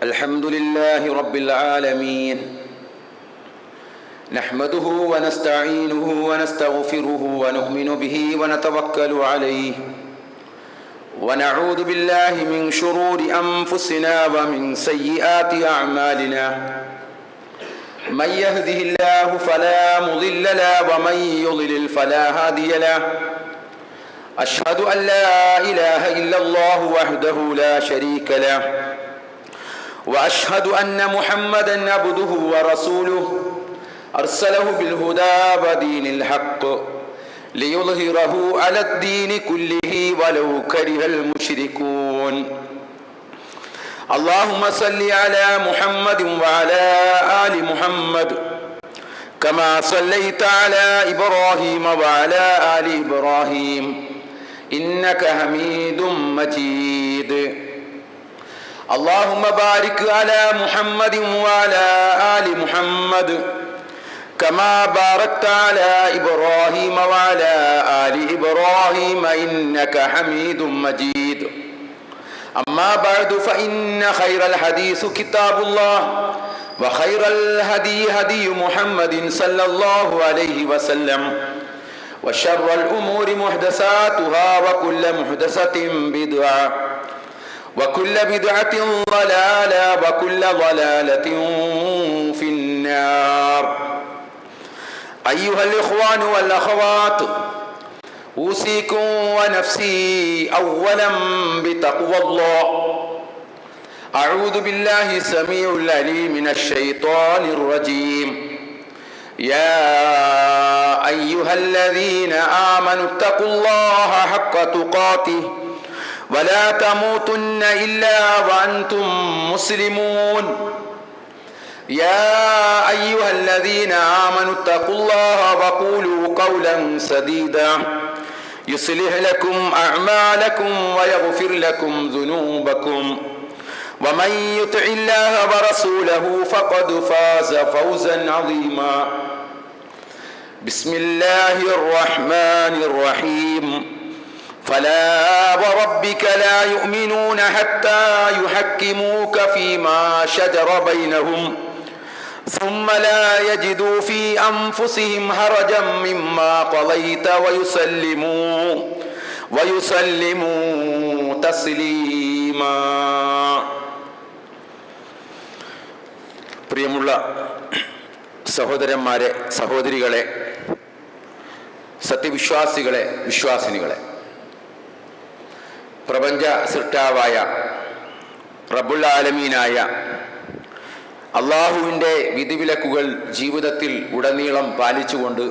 الحمد لله رب العالمين نحمده ونستعينه ونستغفره ونؤمن به ونتوكل عليه ونعوذ بالله من شرور أنفسنا ومن سيئات أعمالنا من يهده الله فلا مضل له ومن يضلل فلا هادي له أشهد أن لا إله إلا الله وحده لا شريك له وأشهد أن محمدًا عبده ورسوله أرسله بالهدى ودين الحق ليظهره على الدين كله ولو كره المشركون اللهم صل على محمد وعلى آل محمد كما صليت على إبراهيم وعلى آل إبراهيم إنك حميد مجيد اللهم بارك على محمد وعلى آل محمد كما باركت على إبراهيم وعلى آل إبراهيم إنك حميد مجيد أما بعد فإن خير الحديث كتاب الله وخير الهدي هدي محمد صلى الله عليه وسلم وشر الأمور محدثاتها وكل محدثة بدعة وكل بدعة ضلالة وكل ضلالة في النار أيها الإخوان والأخوات أوصيكم ونفسي أولا بتقوى الله أعوذ بالله السميع العليم من الشيطان الرجيم يا أيها الذين آمنوا اتقوا الله حق تقاته ولا تموتن إلا وأنتم مسلمون يا أيها الذين آمنوا اتقوا الله وقولوا قولا سديدا يصلح لكم أعمالكم ويغفر لكم ذنوبكم ومن يطع الله ورسوله فقد فاز فوزا عظيما بسم الله الرحمن الرحيم فلا وربك لا يؤمنون حتى يحكموك فيما شجر بينهم ثم لا يجدوا في أنفسهم حرجا مما قضيت ويسلموا تسليما. പ്രിയമുള്ള സഹോദരന്മാരെ, സഹോദരികളെ, സത്യവിശ്വാസികളെ, വിശ്വാസിനികളെ, പ്രപഞ്ച സൃഷ്ടാവായ റബ്ബുൽ ആലമീനായ അള്ളാഹുവിൻ്റെ വിധിവിലക്കുകൾ ജീവിതത്തിൽ ഉടനീളം പാലിച്ചുകൊണ്ട്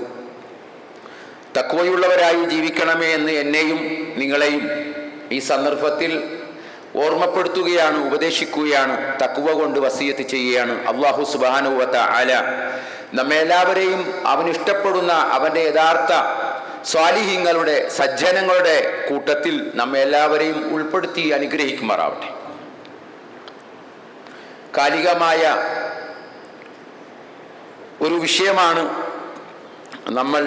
തഖ്വയുള്ളവരായി ജീവിക്കണമേ എന്ന് എന്നെയും നിങ്ങളെയും ഈ സന്ദർഭത്തിൽ ഓർമ്മപ്പെടുത്തുകയാണ്, ഉപദേശിക്കുകയാണ്, തഖ്വ കൊണ്ട് വസിയത്ത് ചെയ്യുകയാണ്. അള്ളാഹു സുബ്ഹാനഹു വ തആല നമ്മെല്ലാവരെയും അവനിഷ്ടപ്പെടുന്ന അവൻ്റെ യഥാർത്ഥ സ്വാലിഹീങ്ങളുടെ സജ്ജനങ്ങളുടെ കൂട്ടത്തിൽ നമ്മെല്ലാവരെയും ഉൾപ്പെടുത്തി അനുഗ്രഹിക്കുമാറാവട്ടെ. കാലികമായ ഒരു വിഷയമാണ് നമ്മൾ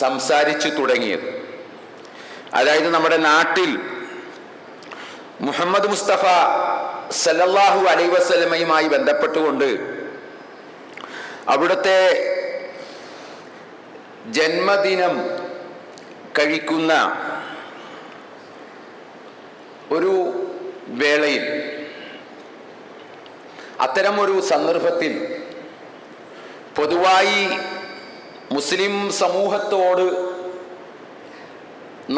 സംസാരിച്ചു തുടങ്ങിയത്. അതായത് നമ്മുടെ നാട്ടിൽ മുഹമ്മദ് മുസ്തഫ സല്ലല്ലാഹു അലൈഹി വസല്ലമയുമായി ബന്ധപ്പെട്ടുകൊണ്ട് അവിടുത്തെ ജന്മദിനം കഴിക്കുന്ന ഒരു വേളയിൽ, അത്തരമൊരു സന്ദർഭത്തിൽ പൊതുവായി മുസ്ലിം സമൂഹത്തോട്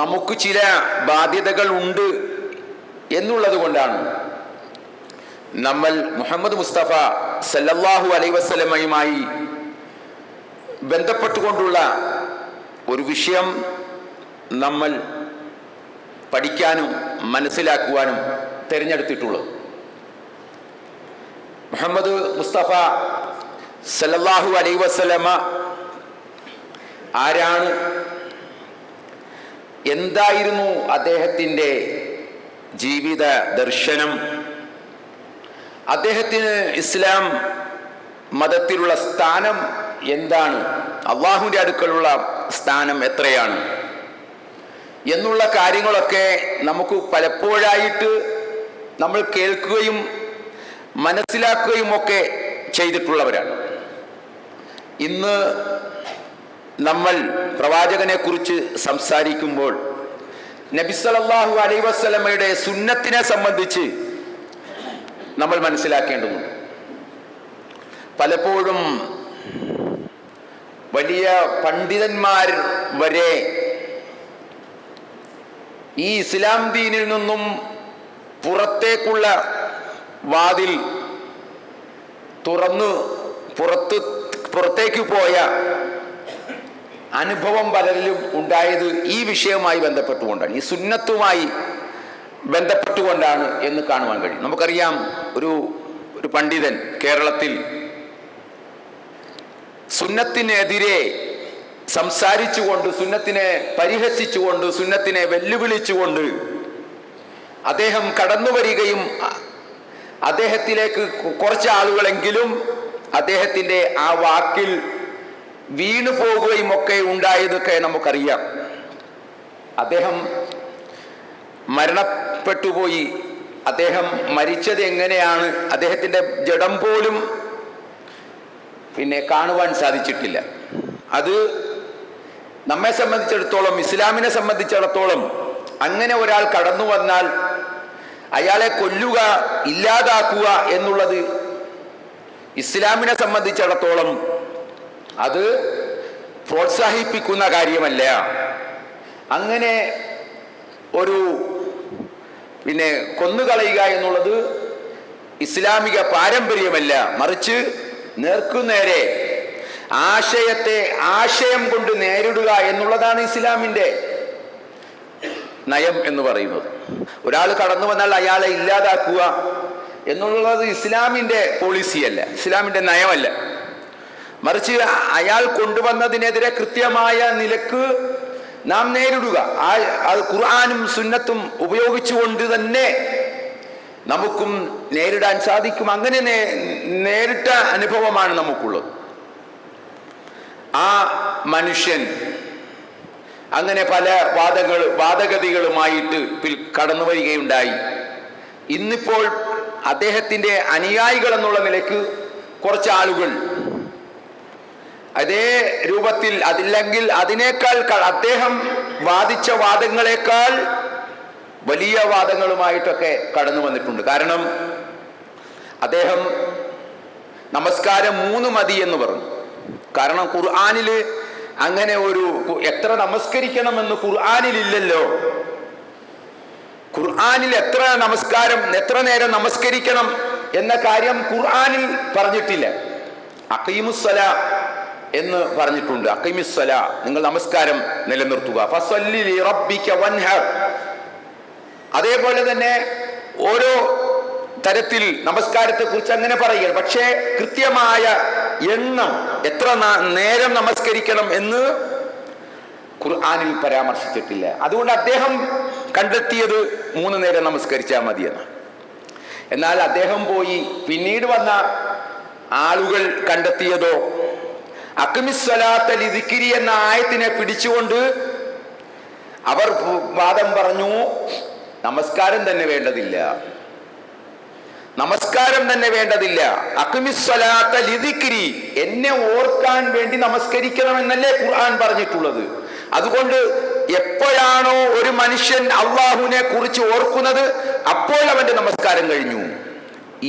നമുക്ക് ചില ബാധ്യതകൾ ഉണ്ട് എന്നുള്ളത് കൊണ്ടാണ് നമ്മൾ മുഹമ്മദ് മുസ്തഫ സല്ലല്ലാഹു അലൈഹി വസല്ലമയുമായി ബന്ധപ്പെട്ടുകൊണ്ടുള്ള ഒരു വിഷയം നമ്മൾ പഠിക്കാനും മനസ്സിലാക്കുവാനും തിരഞ്ഞെടുത്തിട്ടുള്ളത്. മുഹമ്മദ് മുസ്തഫ സല്ലല്ലാഹു അലൈഹി വസല്ലമ ആരാണ്? എന്തായിരുന്നു അദ്ദേഹത്തിൻ്റെ ജീവിത ദർശനം? അദ്ദേഹത്തിന് ഇസ്ലാം മതത്തിലുള്ള സ്ഥാനം എന്താണ്? അള്ളാഹുവിൻ്റെ അടുക്കലുള്ള സ്ഥാനം എത്രയാണ് എന്നുള്ള കാര്യങ്ങളൊക്കെ നമുക്ക് പലപ്പോഴായിട്ട് നമ്മൾ കേൾക്കുകയും മനസ്സിലാക്കുകയും ഒക്കെ ചെയ്തിട്ടുള്ളവരാണ്. ഇന്ന് നമ്മൾ പ്രവാചകനെ കുറിച്ച് സംസാരിക്കുമ്പോൾ നബി സല്ലല്ലാഹു അലൈഹി വസല്ലമയുടെ സുന്നത്തിനെ സംബന്ധിച്ച് നമ്മൾ മനസ്സിലാക്കേണ്ടതുണ്ട്. പലപ്പോഴും വലിയ പണ്ഡിതന്മാർ വരെ ഈ ഇസ്ലാം ദീനിൽ നിന്നും പുറത്തേക്കുള്ള വാതിൽ തുറന്ന് പുറത്തേക്ക് പോയ അനുഭവം പലരിലും ഉണ്ടായത് ഈ വിഷയവുമായി ബന്ധപ്പെട്ടുകൊണ്ടാണ്, ഈ സുന്നത്തുമായി ബന്ധപ്പെട്ടുകൊണ്ടാണ് എന്ന് കാണുവാൻ കഴിയും. നമുക്കറിയാം, ഒരു പണ്ഡിതൻ കേരളത്തിൽ സുന്നത്തിനെതിരെ സംസാരിച്ചുകൊണ്ട്, സുന്നത്തിനെ പരിഹസിച്ചുകൊണ്ട്, സുന്നത്തിനെ വെല്ലുവിളിച്ചുകൊണ്ട് അദ്ദേഹം കടന്നു വരികയും അദ്ദേഹത്തിലേക്ക് കുറച്ച് ആളുകളെങ്കിലും അദ്ദേഹത്തിൻ്റെ ആ വാക്കിൽ വീണു പോകുകയും ഒക്കെ ഉണ്ടായതൊക്കെ നമുക്കറിയാം. അദ്ദേഹം മരണപ്പെട്ടുപോയി. അദ്ദേഹം മരിച്ചത് എങ്ങനെയാണ്, അദ്ദേഹത്തിൻ്റെ ജഡം പോലും കാണുവാൻ സാധിച്ചിട്ടില്ല. അത് നമ്മെ സംബന്ധിച്ചിടത്തോളം, ഇസ്ലാമിനെ സംബന്ധിച്ചിടത്തോളം, അങ്ങനെ ഒരാൾ കടന്നു വന്നാൽ അയാളെ കൊല്ലുക, ഇല്ലാതാക്കുക എന്നുള്ളത് ഇസ്ലാമിനെ സംബന്ധിച്ചിടത്തോളം അത് പ്രോത്സാഹിപ്പിക്കുന്ന കാര്യമല്ല. അങ്ങനെ ഒരു കൊന്നുകളയുക എന്നുള്ളത് ഇസ്ലാമിക പാരമ്പര്യമല്ല. മറിച്ച് നേർക്കുനേരെ ആശയത്തെ ആശയം കൊണ്ട് നേരിടുക എന്നുള്ളതാണ് ഇസ്ലാമിൻ്റെ നയം എന്ന് പറയുന്നത്. ഒരാൾ കടന്നു വന്നാൽ അയാളെ ഇല്ലാതാക്കുക എന്നുള്ളത് ഇസ്ലാമിൻ്റെ പോളിസിയല്ല, ഇസ്ലാമിൻ്റെ നയമല്ല. മറിച്ച് അയാൾ കൊണ്ടുവന്നതിനെതിരെ കൃത്യമായ നിലക്ക് നാം നേരിടുക. അത് ഖുർആനും സുന്നത്തും ഉപയോഗിച്ചുകൊണ്ട് തന്നെ നമുക്കും നേരിടാൻ സാധിക്കും. അങ്ങനെ നേരിട്ട അനുഭവമാണ് നമുക്കുള്ളത്. ആ മനുഷ്യൻ അങ്ങനെ പല വാദഗതികളുമായിട്ട് കടന്നു വരികയുണ്ടായി. ഇന്നിപ്പോൾ അദ്ദേഹത്തിൻ്റെ അനുയായികൾ എന്നുള്ള നിലയ്ക്ക് കുറച്ച് ആളുകൾ അതേ രൂപത്തിൽ, അതില്ലെങ്കിൽ അതിനേക്കാൾ അദ്ദേഹം വാദിച്ച വാദങ്ങളെക്കാൾ വലിയ വാദങ്ങളുമായിട്ടൊക്കെ കടന്നു വന്നിട്ടുണ്ട്. കാരണം അദ്ദേഹം നമസ്കാരം 3 മതി എന്ന് പറഞ്ഞു. കാരണം ഖുർആനിൽ അങ്ങനെ എത്ര നമസ്കരിക്കണമെന്ന് ഖുർആനിലില്ലല്ലോ. ഖുർആനിൽ എത്ര നേരം നമസ്കരിക്കണം എന്ന കാര്യം ഖുർആനിൽ പറഞ്ഞിട്ടില്ല. അഖീമുസ്സലാ എന്ന് പറഞ്ഞിട്ടുണ്ട്. അഖീമുസ്സലാ, നിങ്ങൾ നമസ്കാരം നിലനിർത്തുക. ഫസല്ലി ലിറബ്ബിക വൻഹർ. അതേപോലെ തന്നെ ഓരോ തരത്തിൽ നമസ്കാരത്തെ കുറിച്ച് അങ്ങനെ പറയുക. പക്ഷേ കൃത്യമായ എണ്ണം, എത്ര നേരം നമസ്കരിക്കണം എന്ന് ഖുർആനിൽ പരാമർശിച്ചിട്ടില്ല. അതുകൊണ്ട് അദ്ദേഹം കണ്ടെത്തിയത് 3 നേരം നമസ്കരിച്ചാൽ മതിയെന്ന്. എന്നാൽ അദ്ദേഹം പോയി പിന്നീട് വന്ന ആളുകൾ കണ്ടെത്തിയതോ അഖ്മിസ്സലാത്ത ലിദിക്രി എന്ന ആയത്തിനെ പിടിച്ചുകൊണ്ട് അവർ വാദം പറഞ്ഞു, നമസ്കാരം തന്നെ വേണ്ടതില്ല, നമസ്കാരം തന്നെ വേണ്ടതില്ല. അഖ്മിസ്സലാത്ത ലിദിക്രി, എന്നെ ഓർക്കാൻ വേണ്ടി നമസ്കരിക്കണമെന്നല്ലേ ഖുർആൻ പറഞ്ഞിട്ടുള്ളത്. അതുകൊണ്ട് എപ്പോഴാണോ ഒരു മനുഷ്യൻ അള്ളാഹുവിനെ കുറിച്ച് ഓർക്കുന്നത് അപ്പോൾ അവന്റെ നമസ്കാരം കഴിഞ്ഞു.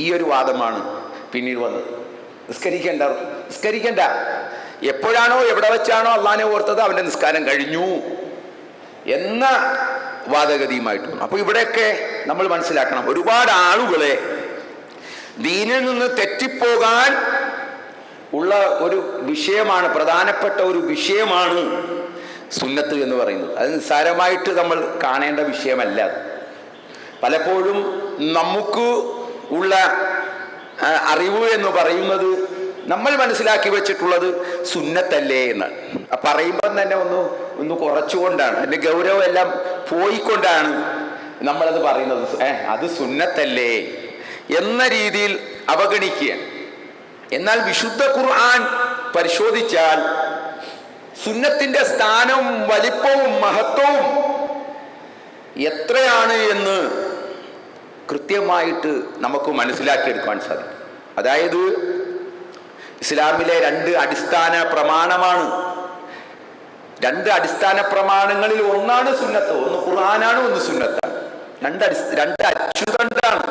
ഈ ഒരു വാദമാണ് പിന്നീട് വന്നത്. നിസ്കരിക്കണ്ട, എപ്പോഴാണോ എവിടെ വെച്ചാണോ അള്ളാഹിനെ ഓർത്തത് അവന്റെ നിസ്കാരം കഴിഞ്ഞു എന്ന വാദഗതിയുമായിട്ട് വന്നു. അപ്പൊ ഇവിടെയൊക്കെ നമ്മൾ മനസ്സിലാക്കണം, ഒരുപാട് ആളുകളെ ദീനിൽ നിന്ന് തെറ്റിപ്പോകാൻ ഉള്ള ഒരു വിഷയമാണ്, പ്രധാനപ്പെട്ട ഒരു വിഷയമാണ് സുന്നത്ത് എന്ന് പറയുന്നത്. അത് നിസ്സാരമായിട്ട് നമ്മൾ കാണേണ്ട വിഷയമല്ല. പലപ്പോഴും നമുക്ക് ഉള്ള അറിവ് എന്ന് പറയുന്നത്, നമ്മൾ മനസ്സിലാക്കി വെച്ചിട്ടുള്ളത് സുന്നത്തല്ലേ എന്നാണ്. പറയുമ്പം തന്നെ ഒന്ന് കുറച്ചുകൊണ്ടാണ്, അതിൻ്റെ ഗൗരവം എല്ലാം പോയിക്കൊണ്ടാണ് നമ്മളത് പറയുന്നത്. അത് സുന്നത്തല്ലേ എന്ന രീതിയിൽ അവഗണിക്കുകയാണ്. എന്നാൽ വിശുദ്ധ ഖുർആൻ പരിശോധിച്ചാൽ സുന്നത്തിന്റെ സ്ഥാനവും വലിപ്പവും മഹത്വവും എത്രയാണ് എന്ന് കൃത്യമായിട്ട് നമുക്ക് മനസ്സിലാക്കിയെടുക്കാൻ സാധിക്കും. അതായത് ഇസ്ലാമിലെ രണ്ട് അടിസ്ഥാന പ്രമാണമാണ്. രണ്ട് അടിസ്ഥാന പ്രമാണങ്ങളിൽ ഒന്നാണ് സുന്നത്ത്. ഒന്ന് ഖുർആനാണ്, ഒന്ന് സുന്നത്താണ്. രണ്ട് അച്ചുതണ്ടാണ്.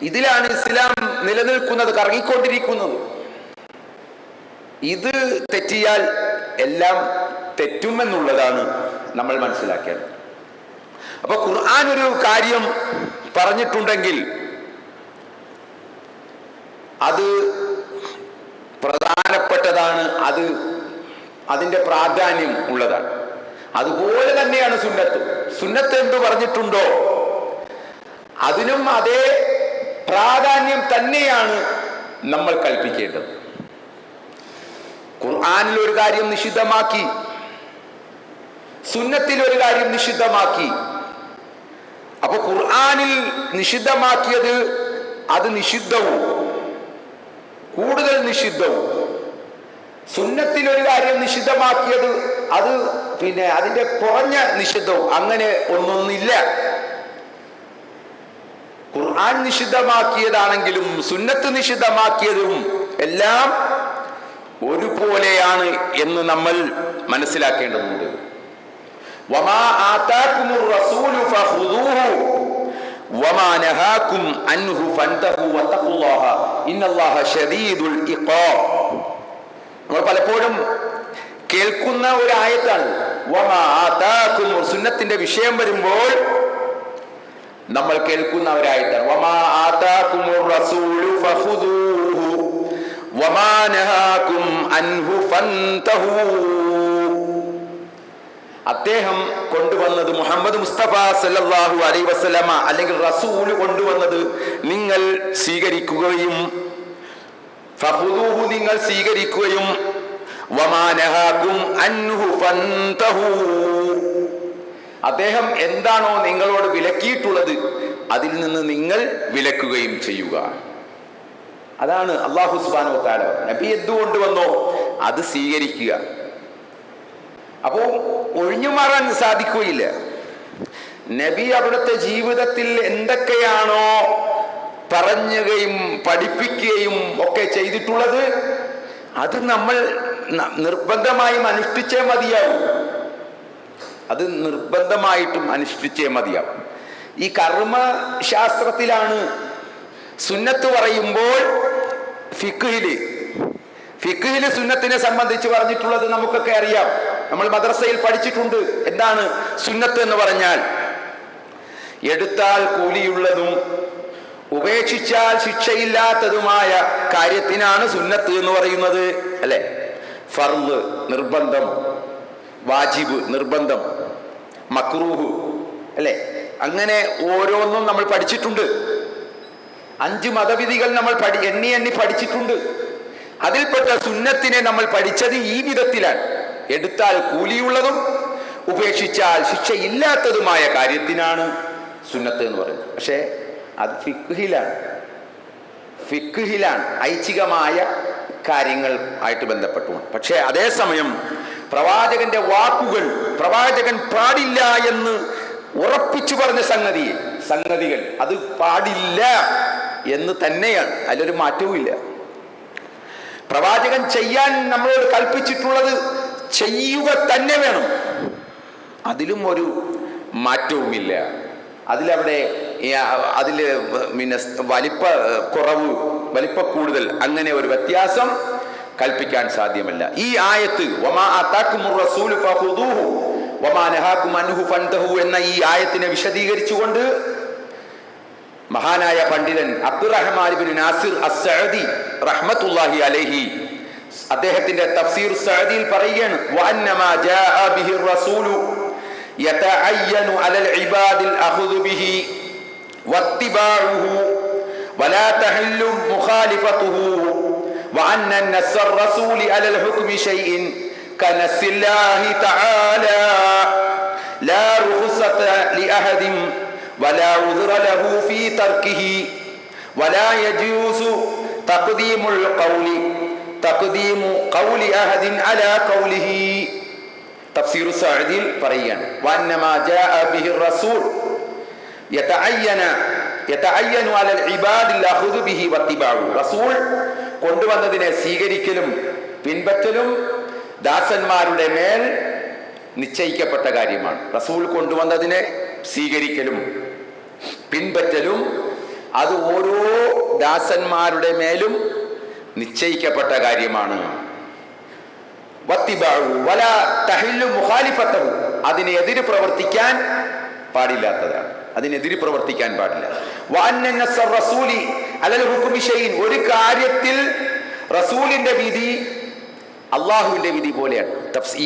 ഇതിലാണ് ഇസ്ലാം നിലനിൽക്കുന്നത്, കറങ്ങിക്കൊണ്ടിരിക്കുന്നത്. ഇത് തെറ്റിയാൽ എല്ലാം തെറ്റുമെന്നുള്ളതാണ് നമ്മൾ മനസ്സിലാക്കേണ്ടത്. അപ്പൊ ഖുർആൻ ഒരു കാര്യം പറഞ്ഞിട്ടുണ്ടെങ്കിൽ അത് പ്രധാനപ്പെട്ടതാണ്, അതിന്റെ പ്രാധാന്യം ഉള്ളതാണ്. അതുപോലെ തന്നെയാണ് സുന്നത്ത്. സുന്നത്ത് എന്ത് പറഞ്ഞിട്ടുണ്ടോ അതിനും അതേ പ്രാധാന്യം തന്നെയാണ് നമ്മൾ കൽപ്പിക്കേണ്ടത്. ഖുർആനിൽ ഒരു കാര്യം നിഷിദ്ധമാക്കി, സുന്നത്തിൽ ഒരു കാര്യം നിഷിദ്ധമാക്കി. അപ്പൊ ഖുർആനിൽ നിഷിദ്ധമാക്കിയത് അത് നിഷിദ്ധവും കൂടുതൽ നിഷിദ്ധവും, സുന്നത്തിൽ ഒരു കാര്യം നിഷിദ്ധമാക്കിയത് അത് അതിന്റെ കുറഞ്ഞ നിഷിദ്ധവും, അങ്ങനെ ഒന്നൊന്നില്ല. ഖുർആൻ നിഷിദ്ധമാക്കിയതാണെങ്കിലും സുന്നത്ത് നിഷിദ്ധമാക്കിയതും എല്ലാം ഒരുപോലെയാണ് എന്ന് നമ്മൾ മനസ്സിലാക്കേണ്ടതുണ്ട്. വമാ ആതാകുമുർ റസൂലു ഫഖുദൂഹു വമാ നഹാകും അൻഹു ഫൻതഹു വത്തഖുല്ലാഹ ഇന്നല്ലാഹ ശദീദുൽ ഇഖാബ്. നമ്മൾ പലപ്പോഴും കേൾക്കുന്ന ഒരു ആയത്താണ് വമാ ആതാകും. സുന്നത്തിന്റെ വിഷയം വരുമ്പോൾ നമ്മൾ കേൾക്കുന്ന ഒരു ആയത്താണ് വമാ ആതാകുമുർ റസൂലു ഫഖുദൂഹു വമാ നഹാകും അൻഹു ഫൻതഹു. അദ്ദേഹം കൊണ്ടുവന്നത് മുഹമ്മദ് മുസ്തഫ സല്ലല്ലാഹു അലൈഹി വസല്ലമ അല്ലെങ്കിൽ റസൂൽ കൊണ്ടുവന്നത് നിങ്ങൾ സ്വീകരിക്കുകയും ഫഖുദൂഹു നിങ്ങൾ സ്വീകരിക്കുകയും വമാ നഹാകും അൻഹു ഫൻതഹു അദ്ദേഹം എന്താണോ നിങ്ങളോട് വിലക്കിയിട്ടുള്ളത് അതിൽ നിന്ന് നിങ്ങൾ വിലക്കുകയും ചെയ്യുക. അതാണ് അല്ലാഹു സുബ്ഹാനഹു വ തആല നബി എന്തുകൊണ്ടുവന്നോ അത് സ്വീകരിക്കുക. അപ്പോ ഒഴിഞ്ഞു മാറാൻ സാധിക്കുകയില്ല. നബി അവിടുത്തെ ജീവിതത്തിൽ എന്തൊക്കെയാണോ പറയുകയും പഠിപ്പിക്കുകയും ഒക്കെ ചെയ്തിട്ടുള്ളത് അത് നമ്മൾ നിർബന്ധമായും അനുഷ്ഠിച്ചേ മതിയാവും. അത് നിർബന്ധമായിട്ടും അനുഷ്ഠിച്ചേ മതിയാവും. ഈ കർമ്മശാസ്ത്രത്തിലാണ് സുന്നത്ത് പറയുമ്പോൾ ഫിഖ്ഹില് സുന്നത്തിനെ സംബന്ധിച്ച് പറഞ്ഞിട്ടുള്ളത് നമുക്കൊക്കെ അറിയാം. നമ്മൾ മദ്രസയിൽ പഠിച്ചിട്ടുണ്ട്. എന്താണ് സുന്നത്ത് എന്ന് പറഞ്ഞാൽ? എടുത്താൽ കൂലിയുള്ളതും ഉപേക്ഷിച്ചാൽ ശിക്ഷയില്ലാത്തതുമായ കാര്യത്തിനാണ് സുന്നത്ത് എന്ന് പറയുന്നത്, അല്ലെ? ഫർള് നിർബന്ധം, വാജിബ് നിർബന്ധം, മക്റൂഹ്, അല്ലെ? അങ്ങനെ ഓരോന്നും നമ്മൾ പഠിച്ചിട്ടുണ്ട്. 5 മതവിധികൾ നമ്മൾ എണ്ണി പഠിച്ചിട്ടുണ്ട്. അതിൽപ്പെട്ട സുന്നത്തിനെ നമ്മൾ പഠിച്ചത് ഈ വിധത്തിലാണ്. എടുത്താൽ കൂലിയുള്ളതും ഉപേക്ഷിച്ചാൽ ശിക്ഷയില്ലാത്തതുമായ കാര്യത്തിനാണ് സുന്നത്ത് എന്ന് പറയുന്നത്. പക്ഷേ അത് ഫിഖ്ഹിലാണ് ഐച്ഛികമായ കാര്യങ്ങൾ ആയിട്ട് ബന്ധപ്പെട്ടുമാണ്. പക്ഷേ അതേസമയം പ്രവാചകന്റെ വാക്കുകൾ പ്രവാചകൻ പാടില്ല എന്ന് ഉറപ്പിച്ചു പറഞ്ഞ സംഗതികൾ അത് പാടില്ല എന്ന് തന്നെയാണ്. അതിലൊരു മാറ്റവും ഇല്ല. പ്രവാചകൻ ചെയ്യാൻ നമ്മളോട് കൽപ്പിച്ചിട്ടുള്ളത് ചെയ്യുക തന്നെ വേണം. അതിലും ഒരു മാറ്റവുമില്ല. അതിലവിടെ അതില് വലിപ്പ കൂടുതൽ അങ്ങനെ ഒരു വ്യത്യാസം കൽപ്പിക്കാൻ സാധ്യമല്ല. ഈ ആയത്ത് വമാ ആതാകുമുർ റസൂലു ഫഖുദൂഹു വമാ നഹാകും അൻഹു ഫൻതഹു എന്ന ഈ ആയത്തിനെ വിശദീകരിച്ചുകൊണ്ട് മഹാനായ പണ്ഡിതൻ അബ്ദുറഹ്മാൻ ഇബ്നു നാസിർ അസ്സഅദി റഹ്മത്തുള്ളാഹി അലൈഹി അദ്ദേഹത്തിന്റെ തഫ്സീർ സഅദിയിൽ പറയുകയാണ് വഅന്നമാ ജാഅ ബിഹി റസൂലു യതഅയ്യനു അലൽ ഇബാദിൽ അഖ്ദു ബിഹി വത്തിബാഉഹു വലാ തഹല്ലു മുഖാലിഫതുഹു വഅന്ന നസ്ർ റസൂലി അലൽ ഹുക്മി ഷൈഇൻ കനസ്സില്ലാഹി തആല ലാ റുഖ്സത ലിഅഹദിൻ വലാ ഉദ്റ ലഹു ഫീ തർക്കിഹി വലാ യജൂസു തഖ്ദീമു ഖൗലി അഹദിൻ അലാ ഖൗലിഹി. തഫ്സീർ സഅദിൽ പറയുകയാണ് വഅന്നമാ ജാഅ ബിഹി റസൂൽ റസൂൽ കൊണ്ടുവന്നതിനെ സ്വീകരിക്കലും പിൻപറ്റലും ദാസന്മാരുടെ മേൽ നിശ്ചയിക്കപ്പെട്ട കാര്യമാണ്. റസൂൽ കൊണ്ടുവന്നതിനെ സ്വീകരിക്കലും പിൻപറ്റലും അത് ഓരോ ദാസന്മാരുടെ മേലും നിശ്ചയിക്കപ്പെട്ട കാര്യമാണ്. അതിനെ എതിര് പ്രവർത്തിക്കാൻ പാടില്ലാത്തതാണ്. ഒരു കാര്യത്തിൽ റസൂലിന്റെ വിധി അള്ളാഹുവിന്റെ വിധി പോലെയാണ്.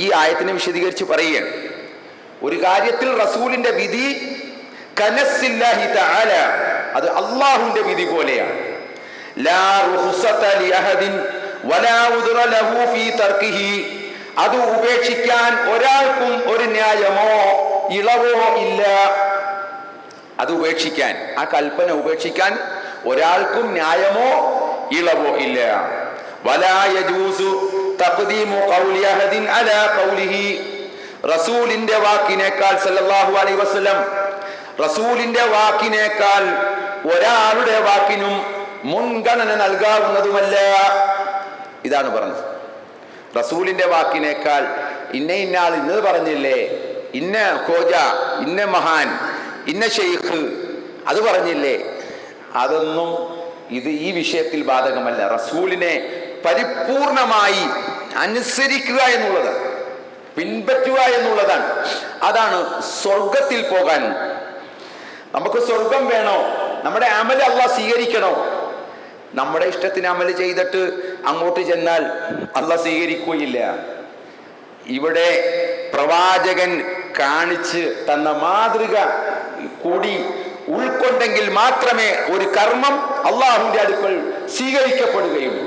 ഈ ആയത്തിനെ വിശദീകരിച്ച് പറയുകയാണ്. ഒരു കാര്യത്തിൽ റസൂലിന്റെ വിധി കനസ്സില്ലാഹി തആല, അത് അള്ളാഹുവിന്റെ വിധി പോലെയാണ്. ലാ റുഖ്സത ലിഅഹദിൻ വലാ ഉദ്റ ലഹു ഫീ തർക്കിഹി, അത് ഉപേക്ഷിക്കാൻ ഒരാൾക്കും ഒരു ന്യായമോ ഇളവോ ഇല്ല. അത് ഉപേക്ഷിക്കാൻ, ആ കൽപ്പന ഉപേക്ഷിക്കാൻ ഒരാൾക്കും ന്യായമോ ഇളവോ ഇല്ല. വലാ യജൂസു തഖ്ദീമു ഖൗലി അഹദിൻ അലാ ഖൗലിഹി, റസൂലിന്റെ വാക്കിനേക്കാൾ സല്ലല്ലാഹു അലൈഹി വസല്ലം റസൂലിന്റെ വാക്കിനേക്കാൾ ഒരാളുടെ വാക്കിനും മുൻഗണന നൽകാവുന്നതുമല്ല. ഇതാണ് പറഞ്ഞത്. റസൂലിന്റെ വാക്കിനേക്കാൾ ഇന്ന ആൾ ഇന്നത് പറഞ്ഞില്ലേ, ഇന്ന ഖോജ, ഇന്ന മഹാൻ, ഇന്ന ഷെയ്ഖ് അത് പറഞ്ഞില്ലേ, അതൊന്നും ഇത് ഈ വിഷയത്തിൽ ബാധകമല്ല. റസൂലിനെ പരിപൂർണമായി അനുസരിക്കുക എന്നുള്ളതാണ്, പിൻപറ്റുക എന്നുള്ളതാണ്. അതാണ് സ്വർഗത്തിൽ പോകാൻ. നമുക്ക് സ്വർഗം വേണോ? നമ്മുടെ അമൽ അള്ളാഹ് സ്വീകരിക്കണോ? നമ്മുടെ ഇഷ്ടത്തിന് അമൽ ചെയ്തിട്ട് അങ്ങോട്ട് ചെന്നാൽ അള്ളാഹ് സ്വീകരിക്കുകയില്ല. ഇവിടെ പ്രവാചകൻ കാണിച്ച് തന്ന മാതൃക കൂടി ഉൾക്കൊണ്ടെങ്കിൽ മാത്രമേ ഒരു കർമ്മം അള്ളാഹുവിന്റെ അടുക്കൽ സ്വീകരിക്കപ്പെടുകയുള്ളൂ.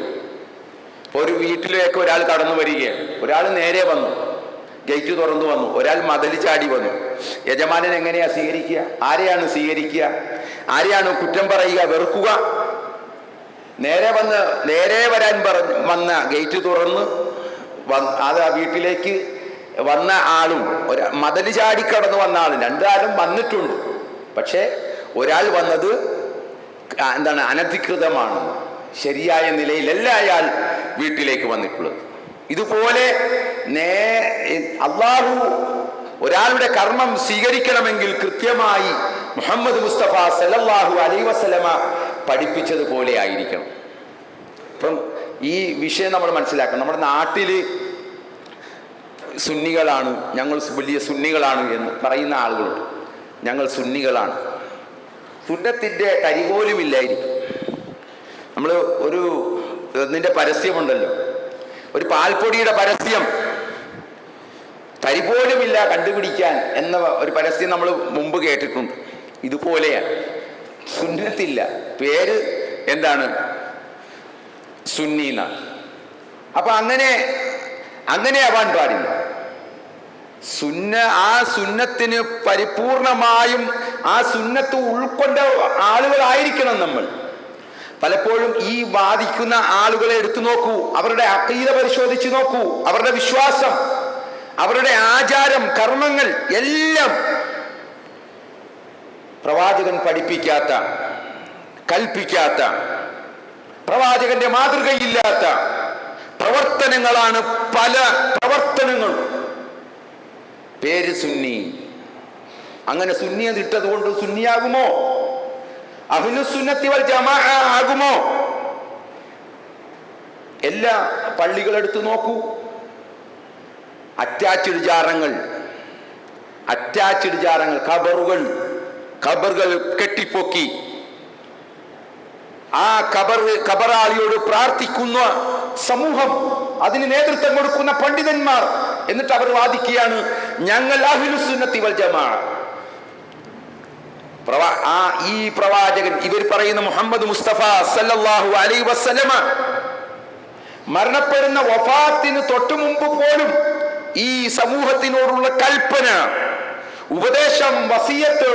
ഒരു വീട്ടിലേക്ക് ഒരാൾ കടന്നു വരികയാണ്. ഒരാൾ നേരെ വന്നു, ഗേറ്റ് തുറന്നു വന്നു. ഒരാൾ മതിൽ ചാടി വന്നു. യജമാനൻ എങ്ങനെയാ സ്വീകരിക്കുക? ആരെയാണ് സ്വീകരിക്കുക? ആരെയാണ് കുറ്റം പറയുക, വെറുക്കുക? നേരെ വരാൻ വന്ന ഗേറ്റ് തുറന്ന് അത് ആ വീട്ടിലേക്ക് വന്ന ആളും മതിൽ ചാടി കടന്നു വന്ന ആളും രണ്ടാളും വന്നിട്ടുണ്ട്. പക്ഷെ ഒരാൾ വന്നത് എന്താണ്, അനധികൃതമാണ്. ശരിയായ നിലയിലല്ല അയാൾ വീട്ടിലേക്ക് വന്നിട്ടുള്ളത്. ഇതുപോലെ അള്ളാഹു ഒരാളുടെ കർമ്മം സ്വീകരിക്കണമെങ്കിൽ കൃത്യമായി മുഹമ്മദ് മുസ്തഫ സല്ലല്ലാഹു അലൈഹി വസല്ലമ പഠിപ്പിച്ചതുപോലെ ആയിരിക്കണം. അപ്പം ഈ വിഷയം നമ്മൾ മനസ്സിലാക്കണം. നമ്മുടെ നാട്ടിൽ സുന്നികളാണ്, ഞങ്ങൾ വലിയ സുന്നികളാണ് എന്ന് പറയുന്ന ആളുകളുണ്ട്. ഞങ്ങൾ സുന്നികളാണ്. സുന്നത്തിൻ്റെ തരി പോലും ഇല്ലായിരിക്കും. നമ്മൾ ഇതിൻ്റെ പരസ്യമുണ്ടല്ലോ, ഒരു പാൽപ്പൊടിയുടെ പരസ്യം, തരി പോലുമില്ല കണ്ടുപിടിക്കാൻ എന്ന ഒരു പരസ്യം നമ്മൾ മുമ്പ് കേട്ടിട്ടുണ്ട്. ഇതുപോലെയാണ്. സുന്നത്തില്ല, പേര് എന്താണ്, സുന്നി എന്നാണ്. അപ്പൊ അങ്ങനെ ആവാൻ പാടില്ല. ആ സുന്നത്തിന് പരിപൂർണമായും ആ സുന്നത്ത് ഉൾക്കൊണ്ട ആളുകളായിരിക്കണം നമ്മൾ. പലപ്പോഴും ഈ വാദിക്കുന്ന ആളുകളെ എടുത്തു നോക്കൂ, അവരുടെ അഖീദ പരിശോധിച്ച് നോക്കൂ, അവരുടെ വിശ്വാസം, അവരുടെ ആചാരം, കർമ്മങ്ങൾ എല്ലാം പ്രവാചകൻ പഠിപ്പിക്കാത്ത, കൽപ്പിക്കാത്ത, പ്രവാചകന്റെ മാതൃകയില്ലാത്ത പ്രവർത്തനങ്ങളാണ് പല പ്രവർത്തനങ്ങളും. പേര് സുന്നി. അങ്ങനെ സുന്നി ഇട്ടത് കൊണ്ട് സുന്നിയാകുമോ? അഹ്ലുസുന്നത്തി വൽ ജമാഅ ആകുമോ? എല്ലാ പള്ളികളെടുത്ത് നോക്കൂ, അറ്റാച്ച്ഡ് ജാറങ്ങൾ, ഖബറുകൾ കെട്ടിപ്പൊക്കി ആ ഖബറാളിയോട് പ്രാർത്ഥിക്കുന്ന സമൂഹം, അതിന് നേതൃത്വം കൊടുക്കുന്ന പണ്ഡിതന്മാർ, എന്നിട്ട് അവർ വാദിക്കുകയാണ് ഞങ്ങൾ അഹ്ലുസുന്നത്തി വൽ ജമാഅ. ഈ പ്രവാചകൻ, ഇവർ പറയുന്ന മുഹമ്മദ് മുസ്തഫ സല്ലല്ലാഹു അലൈഹി വസല്ലമ മരണപ്പെടുന്ന വഫാത്തിന് തൊട്ടു മുമ്പ് പോലും ഈ സമൂഹത്തിനോടുള്ള കൽപ്പന, ഉപദേശം, വസിയത്ത്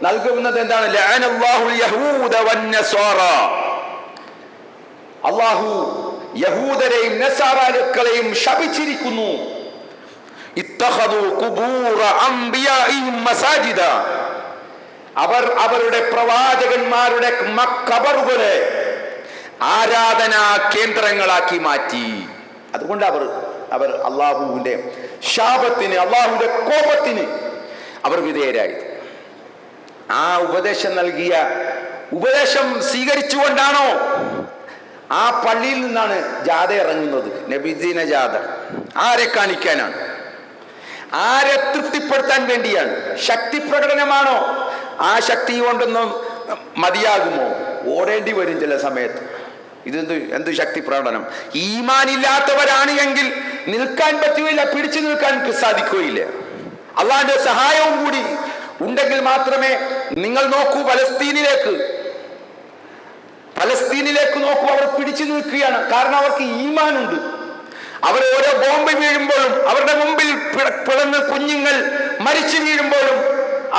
നൽകുന്നത് എന്താണ്? ലഅനല്ലാഹുൽ യഹൂദ വന്നസാറ. അല്ലാഹു യഹൂദരെയും നസാറാക്കളെയും ശപിച്ചിരിക്കുന്നു. ഇത്തഖദു ഖുബൂറ അംബിയാഇഹിം മസാജിദ. അവർ അവരുടെ പ്രവാചകന്മാരുടെ ഖബറുകളെ ആരാധനാ കേന്ദ്രങ്ങളാക്കി മാറ്റി. അതുകൊണ്ട് അവർ അള്ളാഹുവിന്റെ ശാപത്തിന്, അള്ളാഹുവിന്റെ കോപത്തിന് അവർ വിധേയരായി. ആ ഉപദേശം സ്വീകരിച്ചുകൊണ്ടാണോ ആ പള്ളിയിൽ നിന്നാണ് ജാഥ ഇറങ്ങുന്നത്? നബിദിന ജാഥ ആരെ കാണിക്കാനാണ്? ആരെ തൃപ്തിപ്പെടുത്താൻ വേണ്ടിയാണ്? ശക്തി പ്രകടനമാണോ? ആ ശക്തി കൊണ്ടൊന്നും മതിയാകുമോ? ഓടേണ്ടി വരും ചില സമയത്ത്. എന്ത് ശക്തി പ്രകടനം? ഈമാൻ ഇല്ലാത്തവരാണ് എങ്കിൽ നിൽക്കാൻ പറ്റുകയില്ല, പിടിച്ചു നിൽക്കാൻ സാധിക്കുകയില്ല. അള്ളാഹിന്റെ സഹായവും കൂടി ഉണ്ടെങ്കിൽ മാത്രമേ. നിങ്ങൾ നോക്കൂ, പലസ്തീനിലേക്ക് നോക്കൂ, അവർ പിടിച്ചു നിൽക്കുകയാണ്. കാരണം അവർക്ക് ഈമാനുണ്ട്. അവർ ഓരോ ബോംബ് വീഴുമ്പോഴും, അവരുടെ മുമ്പിൽ പിളർന്ന കുഞ്ഞുങ്ങൾ മരിച്ചു വീഴുമ്പോഴും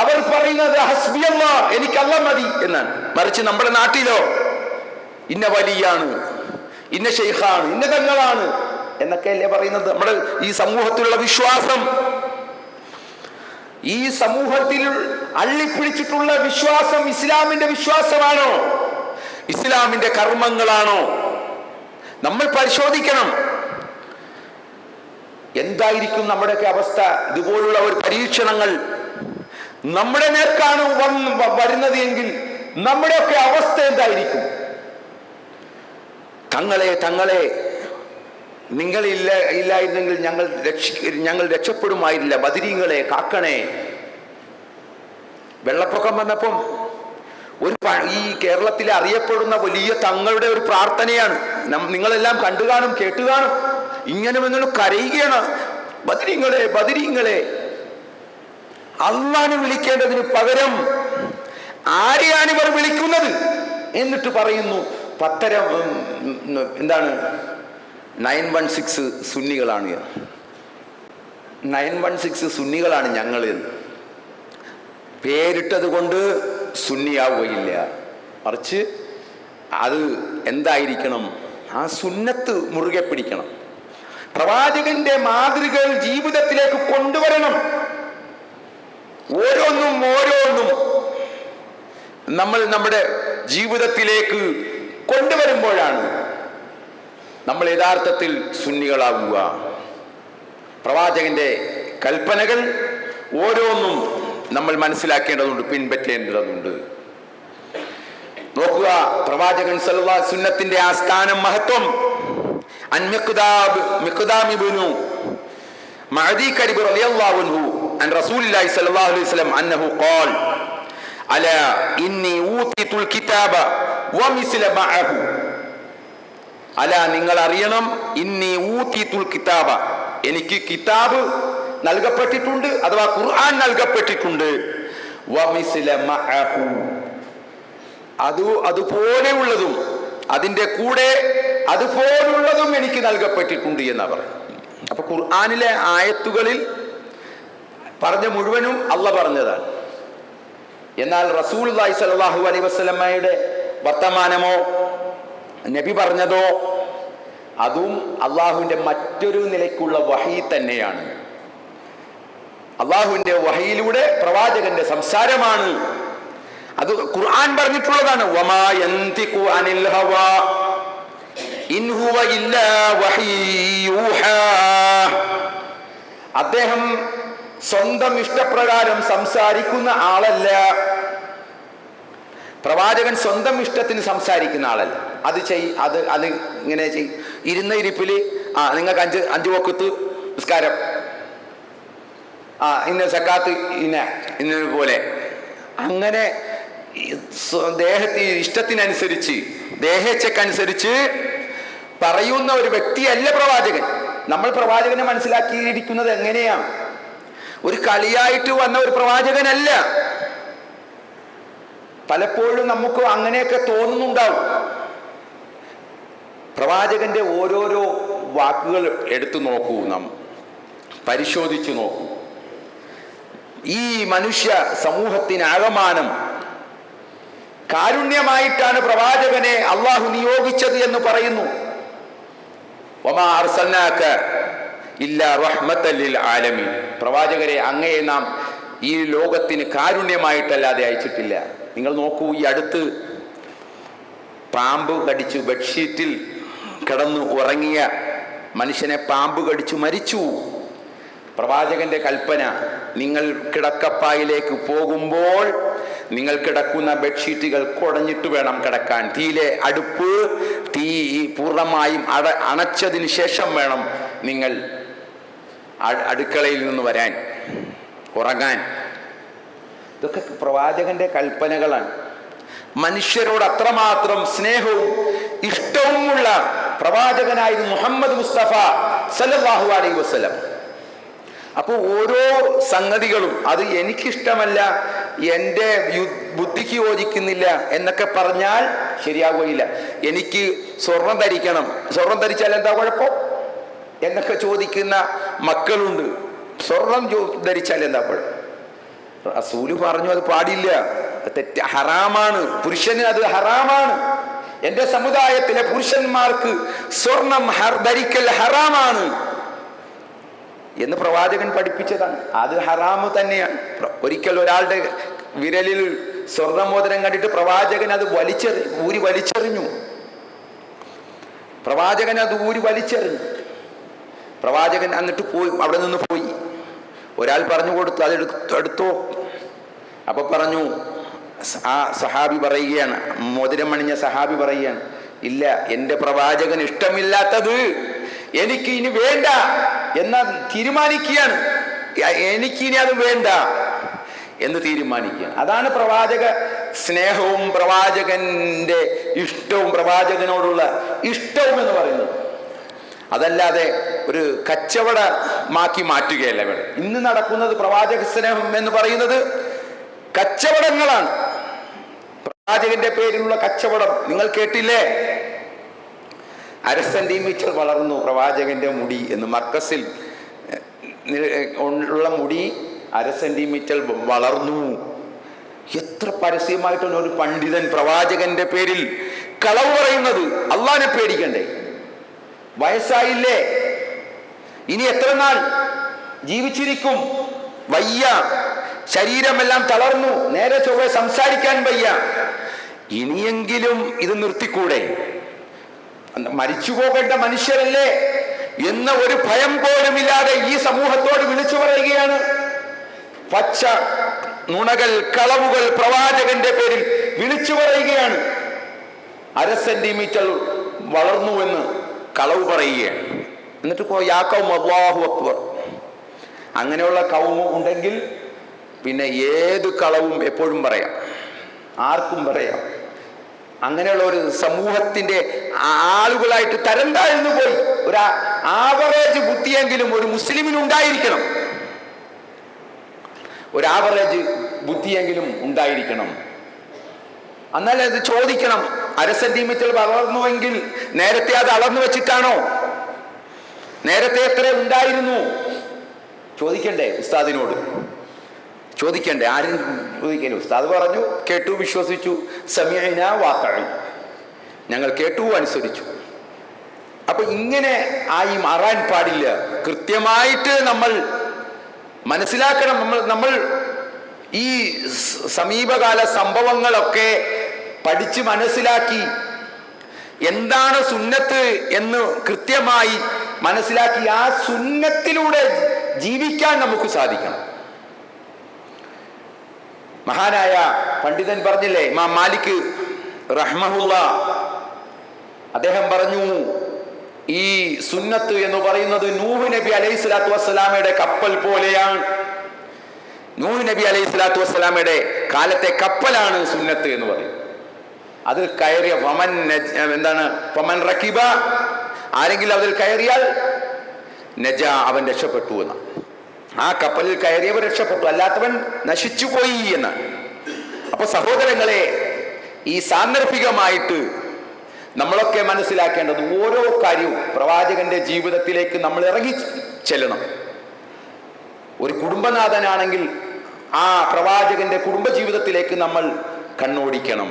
അവർ പറയുന്നത് ഹസ്ബി അല്ലാഹ്, എനിക്ക് അല്ലാഹ് മതി എന്നാണ്. മറിച്ച് നമ്മുടെ നാട്ടിലോ ഇന്ന വലിയാണ്, ഇന്ന ശൈഖാണ്, ഇന്ന തങ്ങളാണ് എന്നൊക്കെയല്ലേ പറയുന്നത്. നമ്മുടെ ഈ സമൂഹത്തിലുള്ള വിശ്വാസം, ഈ സമൂഹത്തിൽ അള്ളിപ്പിടിച്ചിട്ടുള്ള വിശ്വാസം ഇസ്ലാമിന്റെ വിശ്വാസമാണോ? ഇസ്ലാമിന്റെ കർമ്മങ്ങളാണോ? നമ്മൾ പരിശോധിക്കണം. എന്തായിരിക്കും നമ്മുടെയൊക്കെ അവസ്ഥ? ഇതുപോലുള്ള ഒരു പരീക്ഷണങ്ങൾ നമ്മുടെ നേർക്കാണ് വരുന്നത് എങ്കിൽ നമ്മുടെയൊക്കെ അവസ്ഥ എന്തായിരിക്കും? തങ്ങളെ നിങ്ങൾ ഇല്ലായിരുന്നെങ്കിൽ ഞങ്ങൾ രക്ഷപ്പെടുമായില്ല. ബദരീങ്ങളെ കാക്കണേ. വെള്ളപ്പൊക്കം വന്നപ്പം ഈ കേരളത്തിലെ അറിയപ്പെടുന്ന വലിയ തങ്ങളുടെ ഒരു പ്രാർത്ഥനയാണ്. നിങ്ങളെല്ലാം കണ്ടു കാണും, കേട്ടു കാണും. ഇങ്ങനെ വന്നു കരയുകയാണ്, ബദരീങ്ങളെ. അള്ളാനെ വിളിക്കേണ്ടതിന് പകരം ആരെയാണ് ഇവർ വിളിക്കുന്നത്? എന്നിട്ട് പറയുന്നു എന്താണ് 916 സുന്നികളാണ്, 916 സുന്നികളാണ് ഞങ്ങൾ എന്ന് പേരിട്ടത് കൊണ്ട് സുന്നിയാവുകയില്ല. മറിച്ച് അത് എന്തായിരിക്കണം? ആ സുന്നത്ത് മുറുകെ പിടിക്കണം. പ്രവാചകന്റെ മാതൃകകൾ ജീവിതത്തിലേക്ക് കൊണ്ടുവരണം. ഓരോന്നും നമ്മൾ നമ്മുടെ ജീവിതത്തിലേക്ക് കൊണ്ടുവരുമ്പോഴാണ് നമ്മൾ യഥാർത്ഥത്തിൽ സുന്നികളാവുക. പ്രവാചകന്റെ കൽപ്പനകൾ ഓരോന്നും നമ്മൾ മനസ്സിലാക്കേണ്ടതുണ്ട്, പിൻപറ്റേണ്ടതുണ്ട്. നോക്കുക, പ്രവാചകൻ സല്ലല്ലാഹു അലൈഹി സുന്നത്തിന്റെ ആ സ്ഥാനം, മഹത്വം. മിഖ്ദാം ഇബ്നു മഅദി കരിബ് റളിയല്ലാഹു അൻഹു അൻ റസൂലില്ലാഹി സ്വല്ലല്ലാഹു അലൈഹി വസല്ലം അന്നഹു ഖാൽ അലാ ഇന്നി ഊതിതുൽ കിതാബ വമിസ്ല മഅഹു. അലാ, നിങ്ങൾ അറിയണം, ഇന്നി ഊതിതുൽ കിതാബ, എനിക്ക് കിതാബ് നൽകപ്പെട്ടിട്ടുണ്ട്, അഥവാ ഖുർആൻ നൽകപ്പെട്ടിട്ടുണ്ട്. വമിസ്ല മഅഹു, അതുപോലെയുള്ളതും അതിന്റെ കൂടെ അതുപോലുള്ളതും എനിക്ക് നൽകപ്പെട്ടിട്ടുണ്ട് എന്നാ പറയും. അപ്പൊ ഖുർആനിലെ ആയത്തുകളിൽ പറഞ്ഞ മുഴുവനും അള്ളാഹ് പറഞ്ഞതാണ്. എന്നാൽ റസൂലുള്ളാഹി സ്വല്ലല്ലാഹു അലൈഹി വസല്ലമയുടെ വർത്തമാനമോ നബി പറഞ്ഞതോ അതും അള്ളാഹുവിന്റെ മറ്റൊരു നിലയ്ക്കുള്ള വഹി തന്നെയാണ്. അള്ളാഹുവിന്റെ വഹിയിലൂടെ പ്രവാചകന്റെ സംസാരമാണ്. അത് ഖുർആൻ പറഞ്ഞിട്ടുള്ളതാണ്. വമാ യന്തിഖു അനിൽ ഹവാ ഇൻ ഹുവ ഇല്ലാ വഹീയൂഹാ. അദ്ദേഹം സ്വന്തം ഇഷ്ടപ്രകാരം സംസാരിക്കുന്ന ആളല്ല. പ്രവാചകൻ സ്വന്തം ഇഷ്ടത്തിന് സംസാരിക്കുന്ന ആളല്ല. അത് ഇങ്ങനെ ഇരുന്ന ഇരിപ്പിൽ നിങ്ങൾക്ക് അഞ്ച് വഖത്ത് നിസ്കാരം, ഇന്ന സക്കാത്ത്, ഇന്ന പോലെ അങ്ങനെ ഇഷ്ടത്തിനനുസരിച്ച് ദേഹേച്ഛക്കനുസരിച്ച് പറയുന്ന ഒരു വ്യക്തിയല്ല പ്രവാചകൻ. നമ്മൾ പ്രവാചകനെ മനസ്സിലാക്കിയിരിക്കുന്നത് എങ്ങനെയാണ്? ഒരു കളിയായിട്ട് വന്ന ഒരു പ്രവാചകനല്ല. പലപ്പോഴും നമുക്ക് അങ്ങനെയൊക്കെ തോന്നുന്നുണ്ടാവും. പ്രവാചകന്റെ ഓരോരോ വാക്കുകൾ എടുത്തു നോക്കൂ, നാം പരിശോധിച്ചു നോക്കൂ. ഈ മനുഷ്യ സമൂഹത്തിനാകമാനം കാരുണ്യമായിട്ടാണ് പ്രവാചകനെ അള്ളാഹു നിയോഗിച്ചത് എന്ന് പറയുന്നു. വമാ അർസൽനാക ഇല്ലാ റഹ്മത്തൻ ലിൽ ആലമീൻ. പ്രവാചകരെ, അങ്ങയെ നാം ഈ ലോകത്തിന് കാരുണ്യമായിട്ടല്ലാതെ അയച്ചിട്ടില്ല. നിങ്ങൾ നോക്കൂ, ഈ അടുത്ത് പാമ്പ് കടിച്ചു ബെഡ്ഷീറ്റിൽ കിടന്ന് ഉറങ്ങിയ മനുഷ്യനെ പാമ്പ് കടിച്ചു മരിച്ചു. പ്രവാചകന്റെ കൽപ്പന, നിങ്ങൾ കിടക്കപ്പായിലേക്ക് പോകുമ്പോൾ നിങ്ങൾ കിടക്കുന്ന ബെഡ്ഷീറ്റുകൾ കുടഞ്ഞിട്ട് വേണം കിടക്കാൻ. തീയിലെ അടുപ്പ് തീ പൂർണ്ണമായും അണച്ചതിന് ശേഷം വേണം നിങ്ങൾ അടുക്കളയിൽ നിന്ന് വരാൻ, ഉറങ്ങാൻ. ഇതൊക്കെ പ്രവാചകന്റെ കൽപ്പനകളാണ്. മനുഷ്യരോട് അത്രമാത്രം സ്നേഹവും ഇഷ്ടവുമുള്ള പ്രവാചകനായിരുന്നു മുഹമ്മദ് മുസ്തഫ സല്ലല്ലാഹു അലൈഹി വസല്ലം. അപ്പോൾ ഓരോ സംഗതികളും അത് എനിക്കിഷ്ടമല്ല, എൻ്റെ ബുദ്ധിക്ക് യോജിക്കുന്നില്ല എന്നൊക്കെ പറഞ്ഞാൽ ശരിയാകുകയില്ല. എനിക്ക് സ്വർണം ധരിക്കണം, സ്വർണം ധരിച്ചാൽ എന്താ കുഴപ്പം എന്നൊക്കെ ചോദിക്കുന്ന മക്കളുണ്ട്. സ്വർണം ധരിച്ചാൽ എന്താ കുഴപ്പം? റസൂല് പറഞ്ഞു അത് പാടില്ല, തെറ്റ്, ഹറാമാണ്. പുരുഷന് അത് ഹറാമാണ്. എൻ്റെ സമുദായത്തിലെ പുരുഷന്മാർക്ക് സ്വർണം ധരിക്കൽ ഹറാമാണ് എന്ന് പ്രവാചകൻ പഠിപ്പിച്ചതാണ്. അത് ഹറാമ് തന്നെയാണ്. ഒരിക്കൽ ഒരാളുടെ വിരലിൽ സ്വർണ്ണമോതിരം കണ്ടിട്ട് പ്രവാചകൻ അത് ഊരി വലിച്ചെറിഞ്ഞു. പ്രവാചകൻ എന്നിട്ട് പോയി, അവിടെ നിന്ന് പോയി. ഒരാൾ പറഞ്ഞു കൊടുത്തു, അതെടുത്തോ. അപ്പൊ പറഞ്ഞു, ആ സഹാബി പറയുകയാണ്, മോതിരം അണിഞ്ഞ സഹാബി പറയുകയാണ്, ഇല്ല, എൻ്റെ പ്രവാചകൻ ഇഷ്ടമില്ലാത്തത് എനിക്ക് ഇനി വേണ്ട എന്ന് തീരുമാനിക്കുകയാണ്. എനിക്കിനി അത് വേണ്ട എന്ന് തീരുമാനിക്കുകയാണ്. അതാണ് പ്രവാചക സ്നേഹവും പ്രവാചകന്റെ ഇഷ്ടവും, പ്രവാചകനോടുള്ള ഇഷ്ടവും എന്ന് പറയുന്നത്. അതല്ലാതെ ഒരു കച്ചവടമാക്കി മാറ്റുകയല്ല ഇവിടെ. ഇന്ന് നടക്കുന്നത് പ്രവാചക സ്നേഹം എന്ന് പറയുന്നത് കച്ചവടങ്ങളാണ്. പ്രവാചകന്റെ പേരിലുള്ള കച്ചവടം നിങ്ങൾ കേട്ടില്ലേ? 1/2 സെന്റിമീറ്റർ വളർന്നു പ്രവാചകന്റെ മുടി എന്ന്. മർക്കസിൽ ഉള്ള മുടി 1/2 സെന്റിമീറ്റർ വളർന്നു. എത്ര പരസ്യമായിട്ടാണ് ഒരു പണ്ഡിതൻ പ്രവാചകന്റെ പേരിൽ കളവ് പറയുന്നത്? അള്ളാനെ പേടിക്കണ്ടേ? വയസ്സായില്ലേ? ഇനി എത്ര നാൾ ജീവിച്ചിരിക്കും? വയ്യ, ശരീരമെല്ലാം തളർന്നു, നേരെ ചൊവ്വെ സംസാരിക്കാൻ വയ്യ. ഇനിയെങ്കിലും ഇത് നിർത്തിക്കൂടെ? മരിച്ചു പോകേണ്ട മനുഷ്യരല്ലേ എന്ന ഒരു ഭയം പോലുമില്ലാതെ ഈ സമൂഹത്തോട് വിളിച്ചു പറയുകയാണ്. പച്ച നുണകൾ, കളവുകൾ പ്രവാചകന്റെ പേരിൽ വിളിച്ചു പറയുകയാണ്. 1/2 സെന്റിമീറ്റർ വളർന്നുവെന്ന് കളവ് പറയുകയാണ്. എന്നിട്ട് യാക്കൗം അല്ലാഹു അക്ബർ. അങ്ങനെയുള്ള കൗമ ഉണ്ടെങ്കിൽ പിന്നെ ഏത് കളവും എപ്പോഴും പറയാം, ആർക്കും പറയാം. അങ്ങനെയുള്ള ഒരു സമൂഹത്തിന്റെ ആളുകളായിട്ട് തരം താഴ്ന്നു പോയി. ഒരു ആവറേജ് ബുദ്ധിയെങ്കിലും ഒരു മുസ്ലിമിനുണ്ടായിരിക്കണം. ഒരു ആവറേജ് ബുദ്ധിയെങ്കിലും ഉണ്ടായിരിക്കണം. എന്നാൽ അത് ചോദിക്കണം, 1/2 സെന്റിമീറ്റർ വളർന്നുവെങ്കിൽ നേരത്തെ അത് അളന്നു വെച്ചിട്ടാണോ? നേരത്തെ എത്ര ഉണ്ടായിരുന്നു? ചോദിക്കണ്ടേ? ഉസ്താദിനോട് ചോദിക്കണ്ടേ? ആരും ചോദിക്കണ്ടേ? ഉസ്താദ് പറഞ്ഞു, കേട്ടു, വിശ്വസിച്ചു. സമീഅന വഅതഅന, ഞങ്ങൾ കേട്ടു, അനുസരിച്ചു. അപ്പൊ ഇങ്ങനെ ആയി മാറാൻ പാടില്ല. കൃത്യമായിട്ട് നമ്മൾ മനസ്സിലാക്കണം. നമ്മൾ ഈ സമീപകാല സംഭവങ്ങളൊക്കെ പഠിച്ച് മനസ്സിലാക്കി എന്താണ് സുന്നത്ത് എന്ന് കൃത്യമായി മനസ്സിലാക്കി ആ സുന്നത്തിലൂടെ ജീവിക്കാൻ നമുക്ക് സാധിക്കണം. മഹാനായ പണ്ഡിതൻ പറഞ്ഞില്ലേ, ഇമാം മാലിക് റഹ്മഹുല്ലാ, അദ്ദേഹം പറഞ്ഞു, ഈ സുന്നത്ത് എന്ന് പറയുന്നത് നൂഹ് നബി അലൈഹി സ്വലാത്തു വസ്സലാമയുടെ കപ്പൽ പോലെയാണ്. നൂഹ് നബി അലൈഹി സ്വലാത്തു വസ്സലാമയുടെ കാലത്തെ കപ്പലാണ് സുന്നത്ത് എന്ന് പറയും. അതിൽ കയറിയ ഫമൻ റക്കിബ, ആരെങ്കിലും അതിൽ കയറിയാൽ നജ, അവൻ രക്ഷപ്പെട്ടു എന്നാണ്. ആ കപ്പലിൽ കയറിയവർ രക്ഷപ്പെട്ടു, അല്ലാത്തവൻ നശിച്ചുപോയി എന്നാണ്. അപ്പൊ സഹോദരങ്ങളെ, ഈ സാന്ദർഭികമായിട്ട് നമ്മളൊക്കെ മനസ്സിലാക്കേണ്ടത് ഓരോ കാര്യവും പ്രവാചകന്റെ ജീവിതത്തിലേക്ക് നമ്മൾ ഇറങ്ങി ചെല്ലണം. ഒരു കുടുംബനാഥനാണെങ്കിൽ ആ പ്രവാചകന്റെ കുടുംബജീവിതത്തിലേക്ക് നമ്മൾ കണ്ണോടിക്കണം.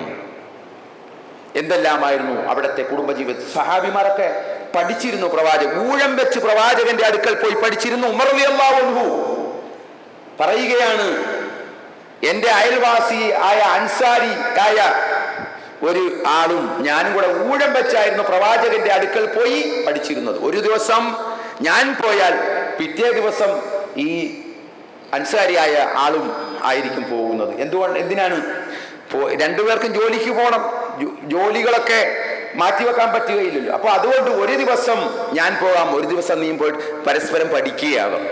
എന്തെല്ലാമായിരുന്നു അവിടുത്തെ കുടുംബജീവിതം? സഹാബിമാരൊക്കെ പഠിച്ചിരുന്നു. ഊഴം വെച്ച് പ്രവാചകന്റെ അടുക്കൽ പോയി പഠിച്ചിരുന്നു. ഉമർ റളിയല്ലാഹു അൻഹു പറയുകയാണ്, എൻ്റെ അയൽവാസി ആയ അൻസാരി ആയ ഒരു ആളും ഞാനും കൂടെ ഊഴം വെച്ചായിരുന്നു പ്രവാചകന്റെ അടുക്കൽ പോയി പഠിച്ചിരുന്നത്. ഒരു ദിവസം ഞാൻ പോയാൽ പിറ്റേ ദിവസം ഈ അൻസാരിയായ ആളും ആയിരിക്കും പോകുന്നത്. എന്തിനാണ്? രണ്ടുപേർക്കും ജോലിക്ക് പോകണം, ജോലികളൊക്കെ മാറ്റിവെക്കാൻ പറ്റുകയില്ലല്ലോ. അപ്പൊ അതുകൊണ്ട് ഒരു ദിവസം ഞാൻ പോകാം, ഒരു ദിവസം നീ പോയിട്ട് പരസ്പരം പഠിക്കുകയാകും.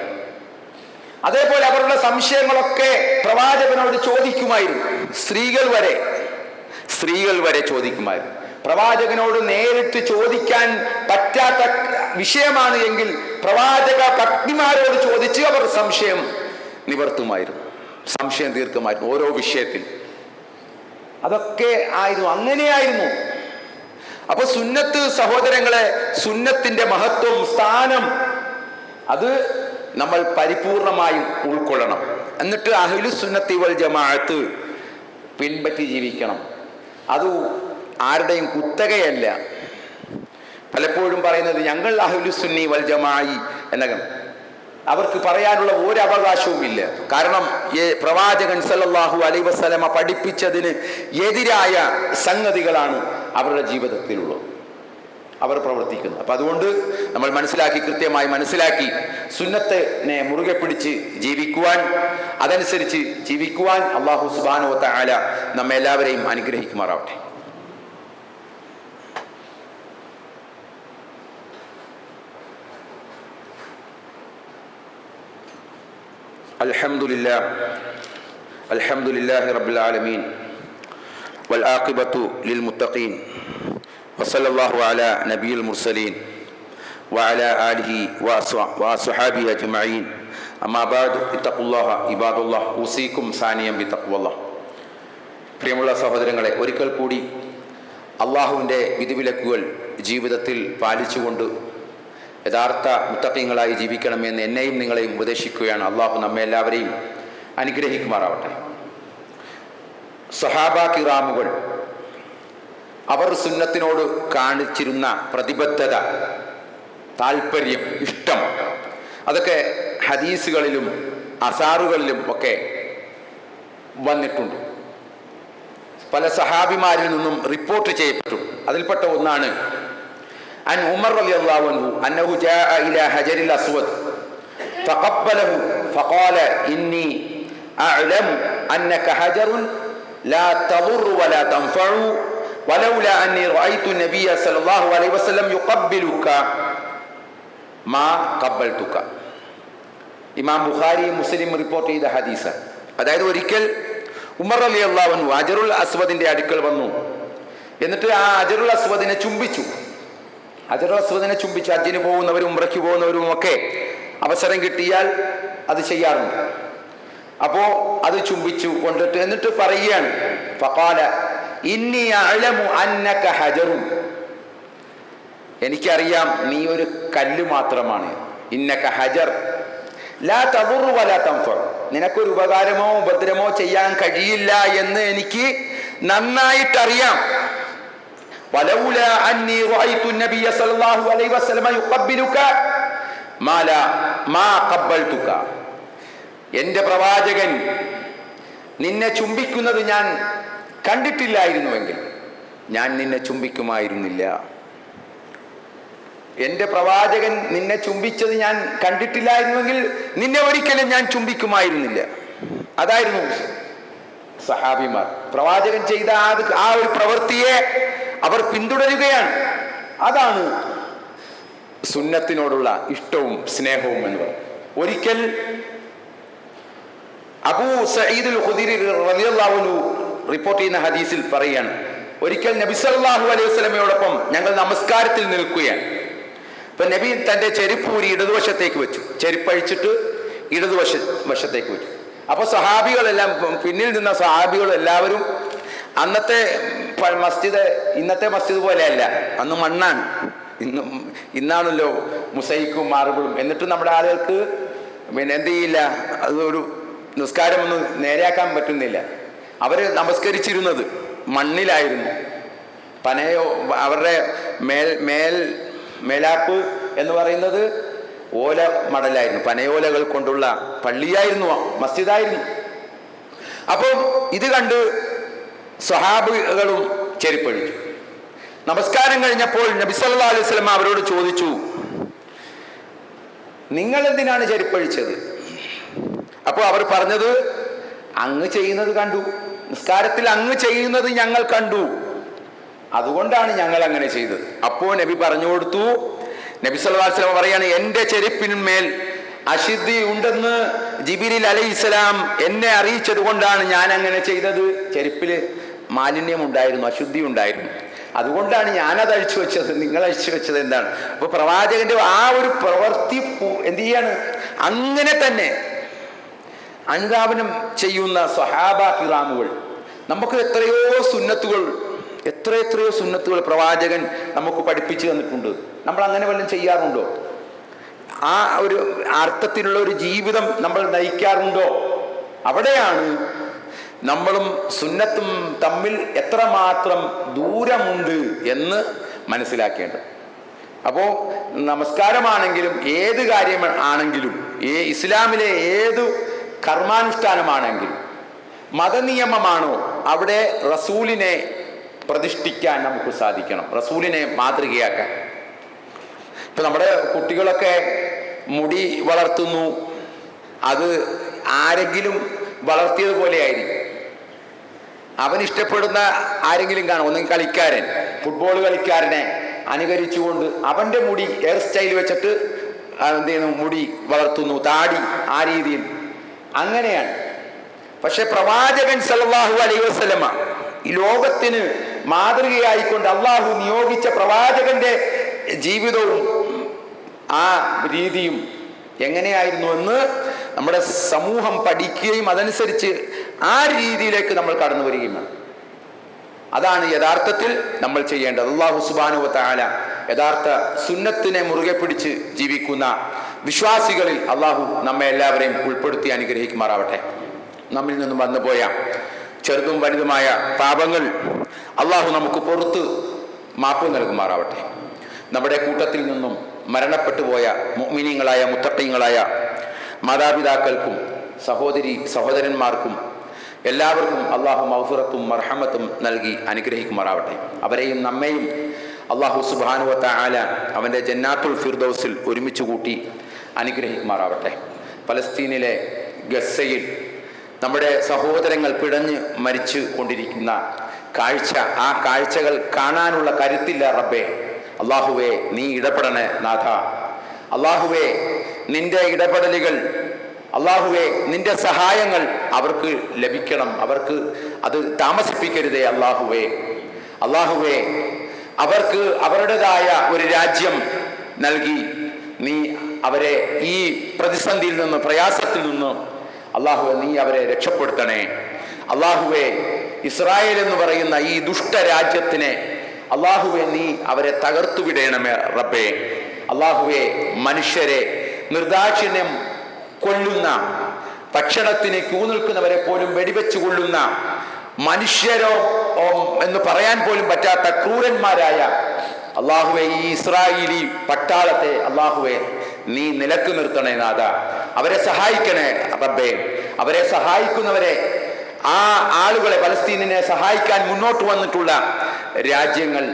അതേപോലെ അവരുടെ സംശയങ്ങളൊക്കെ പ്രവാചകനോട് ചോദിക്കുമായിരുന്നു. സ്ത്രീകൾ വരെ ചോദിക്കുമായിരുന്നു. പ്രവാചകനോട് നേരിട്ട് ചോദിക്കാൻ പറ്റാത്ത വിഷയമാണ് എങ്കിൽ പ്രവാചക പത്നിമാരോട് ചോദിച്ച് അവർ സംശയം നിവർത്തുമായിരുന്നു, സംശയം തീർക്കുമായിരുന്നു ഓരോ വിഷയത്തിൽ. അതൊക്കെ ആയിരുന്നു, അങ്ങനെയായിരുന്നു. അപ്പൊ സുന്നത്ത് സഹോദരങ്ങളെ, സുന്നത്തിന്റെ മഹത്വം, സ്ഥാനം അത് നമ്മൾ പരിപൂർണമായും ഉൾക്കൊള്ളണം. എന്നിട്ട് അഹ്ലുസ് സുന്നത്തി വൽ ജമാഅത്ത് പിൻപറ്റി ജീവിക്കണം. അത് ആരുടെയും കുത്തകയല്ല. പലപ്പോഴും പറയുന്നത് ഞങ്ങൾ അഹ്ലുസ് സുന്നി വൽ ജമാഅി എന്നകം അവർക്ക് പറയാനുള്ള ഒരു അവകാശവും ഇല്ല. കാരണം പ്രവാചകൻ സല്ലല്ലാഹു അലൈഹി വസല്ലമ പഠിപ്പിച്ചതിന് എതിരായ സംഗതികളാണ് അവരുടെ ജീവിതത്തിലുള്ളത്, അവർ പ്രവർത്തിക്കുന്നത്. അപ്പൊ അതുകൊണ്ട് നമ്മൾ കൃത്യമായി മനസ്സിലാക്കി സുന്നത്തിനെ മുറുകെ പിടിച്ച് ജീവിക്കുവാൻ, അതനുസരിച്ച് ജീവിക്കുവാൻ അല്ലാഹു സുബ്ഹാനഹു വ തആല നമ്മെ എല്ലാവരെയും അനുഗ്രഹിക്കുമാറാവട്ടെ. അൽഹംദുലില്ലാഹി റബ്ബിൽ ആലമീൻ വൽ ആഖിബത്തു ലിൽ മുത്തഖീൻ വസല്ലല്ലാഹു അലാ നബിയിൽ മുർസലീൻ വഅലാ ആലിഹി വഅസ്ഹാബിഹി അജ്മഈൻ. അമ്മാ ബഅദ് ഇത്തഖുല്ലാഹ ഇബാദുല്ലാഹ് ഉസീകും സാനിയം ബിത്തഖ്വല്ലാഹ്. പ്രിയമുള്ള സഹോദരങ്ങളെ, ഒരിക്കൽ കൂടി അള്ളാഹുവിൻ്റെ വിധിവിലക്കുകൾ ജീവിതത്തിൽ പാലിച്ചുകൊണ്ട് യഥാർത്ഥ മുത്തഖീങ്ങളായി ജീവിക്കണമെന്ന് എന്നെയും നിങ്ങളെയും ഉപദേശിക്കുകയാണ്. അള്ളാഹു നമ്മെ എല്ലാവരെയും അനുഗ്രഹിക്കുമാറാവട്ടെ. സഹാബ കിറാമുകൾ അവർ സുന്നത്തിനോട് കാണിച്ചിരുന്ന പ്രതിബദ്ധത, താല്പര്യം, ഇഷ്ടം, അതൊക്കെ ഹദീസുകളിലും അസാറുകളിലും ഒക്കെ വന്നിട്ടുണ്ട്. പല സഹാബിമാരിൽ നിന്നും റിപ്പോർട്ട് ചെയ്യപ്പെട്ടു. അതിൽപ്പെട്ട ഒന്നാണ് عن عمر رضي الله عنه أنه جاء إلى حجر الأسود فقبله فقال إني أعلم أنك حجر لا تضر ولا تنفع ولولا أني رأيت النبي صلى الله عليه وسلم يقبلك ما قبلتك. ഇമാം ബുഖാരി മുസ്ലിം റിപ്പോർട്ട് ചെയ്ത ഹദീസ്. അതായത് ഒരിക്കൽ ഉമർ റളിയല്ലാഹു അൻഹു ഹജറുൽ അസ്വദിന്റെ അടുക്കൽ വന്നു. എന്നിട്ട് ആ ഹജറുൽ അസ്വദിനെ ചുംബിച്ചു. ഹജറുൽ അസ്വദിനെ ചുംബിച്ച് ഹജ്ജിന് പോകുന്നവരും ഉംറയ്ക്ക് പോകുന്നവരും ഒക്കെ അവസരം കിട്ടിയാൽ അത് ചെയ്യാറുണ്ട്. അപ്പോ അത് ചുംബിച്ചു കൊണ്ടിട്ട് എന്നിട്ട് പറയുകയാണ്, ഫഖാല ഇന്നി അഅലമു അന്നക ഹജറുൻ, എനിക്കറിയാം നീ ഒരു കല്ല് മാത്രമാണ്. ഇന്നക ഹജർ ലാ തദുറു വലാ തൻഫഉ, നിനക്കൊരു ഉപകാരമോ ഉപദ്രവമോ ചെയ്യാൻ കഴിയില്ല എന്ന് എനിക്ക് നന്നായിട്ടറിയാം. ولولا أني رأيت النبي صلى الله عليه وسلم يقبلك ما قبلتك, എൻ്റെ പ്രവാചകൻ നിന്നെ ചുംബിക്കുന്നത് ഞാൻ കണ്ടിട്ടില്ലായിരുന്നുവെങ്കിൽ ഞാൻ നിന്നെ ചുംബിക്കുമായിരുന്നില്ല. എൻ്റെ പ്രവാചകൻ നിന്നെ ചുംബിച്ചത് ഞാൻ കണ്ടിട്ടില്ലായിരുന്നുവെങ്കിൽ നിന്നെ ഒരിക്കലും ഞാൻ ചുംബിക്കുമായിരുന്നില്ല. അതായിരുന്നു സഹാബിമാർ. പ്രവാചകൻ ചെയ്ത ആ ഒരു പ്രവൃത്തിയെ അവർ പിന്തുടരുകയാണ്. അതാണ് സുന്നത്തിനോടുള്ള ഇഷ്ടവും സ്നേഹവും എന്ന് പറയും. ഒരിക്കൽ അബൂ സഈദുൽ ഖുദരി റളിയല്ലാഹു അൻഹു റിപ്പോർട്ട് ചെയ്യുന്ന ഹദീസിൽ പറയുകയാണ്, ഒരിക്കൽ നബി സല്ലല്ലാഹു അലൈഹി വസല്ലമയോടൊപ്പം ഞങ്ങൾ നമസ്കാരത്തിൽ നിൽക്കുകയാണ്. അപ്പൊ നബി തന്റെ ചെരുപ്പ് ഊരി ഇടതുവശത്തേക്ക് വെച്ചു, ചെരുപ്പഴിച്ചിട്ട് ഇടതുവശത്തേക്ക് വെച്ചു. അപ്പൊ സഹാബികളെല്ലാം, പിന്നിൽ നിന്ന സഹാബികൾ എല്ലാവരും, അന്നത്തെ മസ്ജിദ് ഇന്നത്തെ മസ്ജിദ് പോലെയല്ല, അന്ന് മണ്ണാണ്. ഇന്നാണല്ലോ മുസൈക്കും മാർബിളും. എന്നിട്ട് നമ്മുടെ ആളുകൾക്ക് എന്ത് ചെയ്യില്ല, അതൊരു നിസ്കാരം ഒന്നും നേരെയാക്കാൻ പറ്റുന്നില്ല. അവർ നമസ്കരിച്ചിരുന്നത് മണ്ണിലായിരുന്നു. അവരുടെ മേലാപ്പ് എന്ന് പറയുന്നത് ഓല മടലായിരുന്നു, പനയോലകൾ കൊണ്ടുള്ള പള്ളിയായിരുന്നു, മസ്ജിദായിരുന്നു. അപ്പം ഇത് കണ്ട് സ്വഹാബികളും ചെരുപ്പഴിച്ചു. നമസ്കാരം കഴിഞ്ഞപ്പോൾ നബി സല്ലല്ലാഹു അലൈഹി വസല്ലം അവരോട് ചോദിച്ചു, നിങ്ങൾ എന്തിനാണ് ചെരുപ്പഴിച്ചത്? അപ്പോൾ അവർ പറഞ്ഞത്, അങ്ങ് ചെയ്യുന്നത് കണ്ടു, നിസ്കാരത്തിൽ അങ്ങ് ചെയ്യുന്നത് ഞങ്ങൾ കണ്ടു, അതുകൊണ്ടാണ് ഞങ്ങൾ അങ്ങനെ ചെയ്തത്. അപ്പോൾ നബി പറഞ്ഞു കൊടുത്തു, നബി സല്ലല്ലാഹു അലൈഹി വസല്ലം പറയാണ്, എൻ്റെ ചെരുപ്പിന്മേൽ അശുദ്ധി ഉണ്ടെന്ന് ജിബ്രീൽ അലൈഹിസ്സലാം എന്നെ അറിയിച്ചത് കൊണ്ടാണ് ഞാൻ അങ്ങനെ ചെയ്തത്. ചെരുപ്പില് മാലിന്യം ഉണ്ടായിരുന്നു, അശുദ്ധി ഉണ്ടായിരുന്നു, അതുകൊണ്ടാണ് ഞാനത് അഴിച്ചു വെച്ചത്. നിങ്ങൾ അഴിച്ചു വെച്ചത് എന്താണ്? അപ്പൊ പ്രവാചകന്റെ ആ ഒരു പ്രവൃത്തി എന്ത് ചെയ്യാണ്? അങ്ങനെ തന്നെ അനുധാവനം ചെയ്യുന്ന സ്വഹാബ കിറാമുകൾ. നമുക്ക് എത്രയോ സുന്നത്തുകൾ പ്രവാചകൻ നമുക്ക് പഠിപ്പിച്ചു തന്നിട്ടുണ്ട്. നമ്മൾ അങ്ങനെ വല്ലതും ചെയ്യാറുണ്ടോ? ആ ഒരു അർത്ഥത്തിലുള്ള ഒരു ജീവിതം നമ്മൾ നയിക്കാറുണ്ടോ? അവിടെയാണ് നമ്മളും സുന്നത്തും തമ്മിൽ എത്രമാത്രം ദൂരമുണ്ട് എന്ന് മനസ്സിലാക്കേണ്ടത്. അപ്പോൾ നമസ്കാരമാണെങ്കിലും ഏത് കാര്യം ആണെങ്കിലും ഇസ്ലാമിലെ ഏത് കർമാനുഷ്ഠാനമാണെങ്കിലും മതനിയമമാണോ അവിടെ റസൂലിനെ പ്രതിഷ്ഠിക്കാൻ നമുക്ക് സാധിക്കണം, റസൂലിനെ മാതൃകയാക്കാൻ. ഇപ്പൊ നമ്മുടെ കുട്ടികളൊക്കെ മുടി വളർത്തുന്നു, അത് ആരെങ്കിലും വളർത്തിയതുപോലെ ആയിരിക്കും. അവൻ ഇഷ്ടപ്പെടുന്ന ആരെങ്കിലും കാണും, ഒന്നെങ്കിൽ കളിക്കാരൻ, ഫുട്ബോൾ കളിക്കാരനെ അനുകരിച്ചുകൊണ്ട് അവന്റെ മുടി ഹെയർ സ്റ്റൈൽ വെച്ചിട്ട് എന്ത് ചെയ്യുന്നു, മുടി വളർത്തുന്നു, താടി ആ രീതിയിൽ, അങ്ങനെയാണ്. പക്ഷെ പ്രവാചകൻ സല്ലല്ലാഹു അലൈഹി വസല്ലമ ഈ ലോകത്തിന് മാതൃകയായിക്കൊണ്ട് അള്ളാഹു നിയോഗിച്ച പ്രവാചകന്റെ ജീവിതവും ആ രീതിയും എങ്ങനെയായിരുന്നു എന്ന് നമ്മുടെ സമൂഹം പഠിക്കുകയും അതനുസരിച്ച് ആ രീതിയിലേക്ക് നമ്മൾ കടന്നു വരികയും വേണം. അതാണ് യഥാർത്ഥത്തിൽ നമ്മൾ ചെയ്യേണ്ടത്. അല്ലാഹു സുബ്ഹാനഹു വ തആല യഥാർത്ഥ സുന്നത്തിനെ മുറുകെ പിടിച്ച് ജീവിക്കുന്ന വിശ്വാസികളിൽ അള്ളാഹു നമ്മെ എല്ലാവരെയും ഉൾപ്പെടുത്തി അനുഗ്രഹിക്കുമാറാവട്ടെ. നമ്മിൽ നിന്നും വന്നുപോയ ചെറുതും വലുതുമായ പാപങ്ങൾ അള്ളാഹു നമുക്ക് പുറത്ത് മാപ്പ് നൽകുമാറാവട്ടെ. നമ്മുടെ കൂട്ടത്തിൽ നിന്നും മരണപ്പെട്ടു പോയ മുഅ്മിനീങ്ങളായ മുത്തഖീങ്ങളായ മാതാപിതാക്കൾക്കും സഹോദരന്മാർക്കും എല്ലാവർക്കും അള്ളാഹു മഗ്ഫിറത്തും മർഹമത്തും നൽകി അനുഗ്രഹിക്കുമാറാവട്ടെ. അവരെയും നമ്മെയും അള്ളാഹു സുബ്ഹാനഹു വ തആല അവൻ്റെ ജന്നാത്തുൽ ഫിർദൗസിൽ ഒരുമിച്ച് കൂട്ടി അനുഗ്രഹിക്കുമാറാവട്ടെ. പലസ്തീനിലെ ഗസയിൽ നമ്മുടെ സഹോദരങ്ങൾ പിടഞ്ഞ് മരിച്ചു കൊണ്ടിരിക്കുന്ന കാഴ്ച, ആ കാഴ്ചകൾ കാണാനുള്ള കരുത്തില്ല റബ്ബേ. അള്ളാഹുവേ, നീ ഇടപെടണേ നാഥ. അള്ളാഹുവേ, നിന്റെ ഇടപെടലുകൾ, അള്ളാഹുവേ, നിന്റെ സഹായങ്ങൾ അവർക്ക് ലഭിക്കണം. അവർക്ക് അത് താമസിപ്പിക്കരുതേ അള്ളാഹുവേ. അള്ളാഹുവേ, അവർക്ക് അവരുടേതായ ഒരു രാജ്യം നൽകി നീ അവരെ ഈ പ്രതിസന്ധിയിൽ നിന്ന്, പ്രയാസത്തിൽ നിന്ന് അള്ളാഹുവെ നീ അവരെ രക്ഷപ്പെടുത്തണേ. അള്ളാഹുവെ, ഇസ്രായേൽ എന്ന് പറയുന്ന ഈ ദുഷ്ടരാജ്യത്തിനെ അള്ളാഹുവെ നീ അവരെ തകർത്തുവിടണമേ റബ്ബേ. അള്ളാഹുവെ, മനുഷ്യരെ നിർദാക്ഷിണ്യം കൊല്ലുന്ന, ഭക്ഷണത്തിന് ക്യൂ നിൽക്കുന്നവരെ പോലും വെടിവെച്ച് കൊല്ലുന്ന, മനുഷ്യരോ എന്ന് പറയാൻ പോലും പറ്റാത്ത ക്രൂരന്മാരായ അള്ളാഹുവെ ഈ ഇസ്രായേലി പട്ടാളത്തെ അള്ളാഹുവെ നീ നിലക്ക് നിർത്തണേ നാഥ. അവരെ സഹായിക്കണേ റബ്ബേ. അവരെ സഹായിക്കുന്നവരെ, ആ ആളുകളെ, പലസ്തീനിനെ സഹായിക്കാൻ മുന്നോട്ട് വന്നിട്ടുള്ള രാജ്യങ്ങൾ,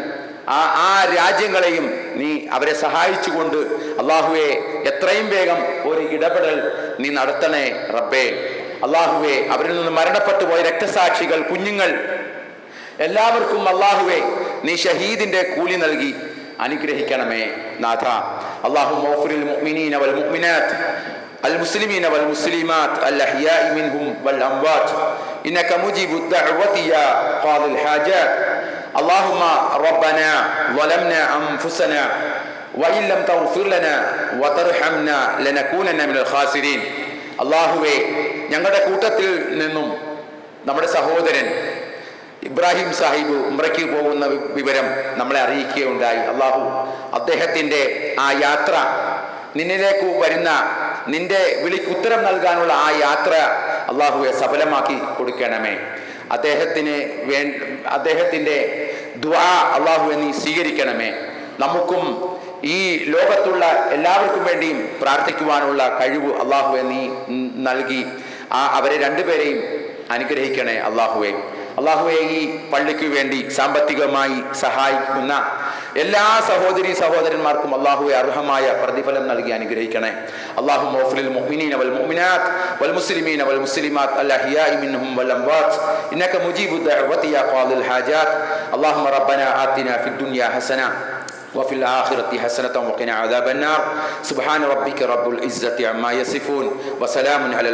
ആ രാജ്യങ്ങളെയും നീ അവരെ സഹായിച്ചുകൊണ്ട് അള്ളാഹുവെ എത്രയും വേഗം ഒരു ഇടപെടൽ നീ നടത്തണേ റബ്ബേ. അള്ളാഹുവെ, അവരിൽ നിന്ന് മരണപ്പെട്ടു പോയ രക്തസാക്ഷികൾ, കുഞ്ഞുങ്ങൾ എല്ലാവർക്കും അള്ളാഹുവെ നീ ഷഹീദിന്റെ കൂലി നൽകി അനുഗ്രഹിക്കണമേ നാഥ. അല്ലാഹുമ്മ ഗ്ഫിറിൽ മുഅ്മിനീന വൽ മുഅ്മിനാത്ത് المسلمين والمسلمات الأحياء منهم والأموات إنك مجيب الدعوة يا قاضي الحاجات. اللهم ربنا ظلمنا أنفسنا وإن لم تغفر لنا وترحمنا لنكونن من الخاسرين. അള്ളാഹുവേ, ഞങ്ങളുടെ കൂട്ടത്തിൽ നിന്നും നമ്മുടെ സഹോദരൻ ഇബ്രാഹിം സാഹിബ് ഉംറയ്ക്ക് പോകുന്ന വിവരം നമ്മളെ അറിയിക്കുകയുണ്ടായി. അള്ളാഹു അദ്ദേഹത്തിൻ്റെ ആ യാത്ര, നിന്നിലേക്ക് വരുന്ന, നിന്റെ വിളിക്ക് ഉത്തരം നൽകാനുള്ള ആ യാത്ര അള്ളാഹുവെ സഫലമാക്കി കൊടുക്കണമേ. അദ്ദേഹത്തിൻ്റെ ദുആ അള്ളാഹുവെ നീ സ്വീകരിക്കണമേ. നമുക്കും ഈ ലോകത്തുള്ള എല്ലാവർക്കും വേണ്ടിയും പ്രാർത്ഥിക്കുവാനുള്ള കഴിവ് അള്ളാഹുവെ നീ നൽകി അവരെ രണ്ടുപേരെയും അനുഗ്രഹിക്കണേ അല്ലാഹുവേ. അല്ലാഹുവേ, ഈ പള്ളിക്ക് വേണ്ടി സാമ്പത്തികമായി സഹായിക്കുന്ന എല്ലാ സഹോദരി സഹോദരന്മാർക്കും അല്ലാഹുവേ അർഹമായ പ്രതിഫലം നൽകി അനുഗ്രഹിക്കണേ. അല്ലാഹുമ്മ ഗ്ഫിർ ലിൽ മുഅ്മിനീന വൽ മുഅ്മിനാത്ത് വൽ മുസ്ലിമീന വൽ മുസ്ലിമാത്ത് അൽ അഹ്യാഇ മിൻഹും വൽ അംവാത്ത് ഇന്നക മുജീബു ദഅവതി യാ ഖാദിൽ ഹാജാത്ത്. അല്ലാഹുമ്മ റബ്ബനാ ആതിനാ ഫിദ് ദുനിയാ ഹസന وفي الآخرة حسنة وقنا عذاب النار. سبحان ربك رب العزة عما يصفون وسلام على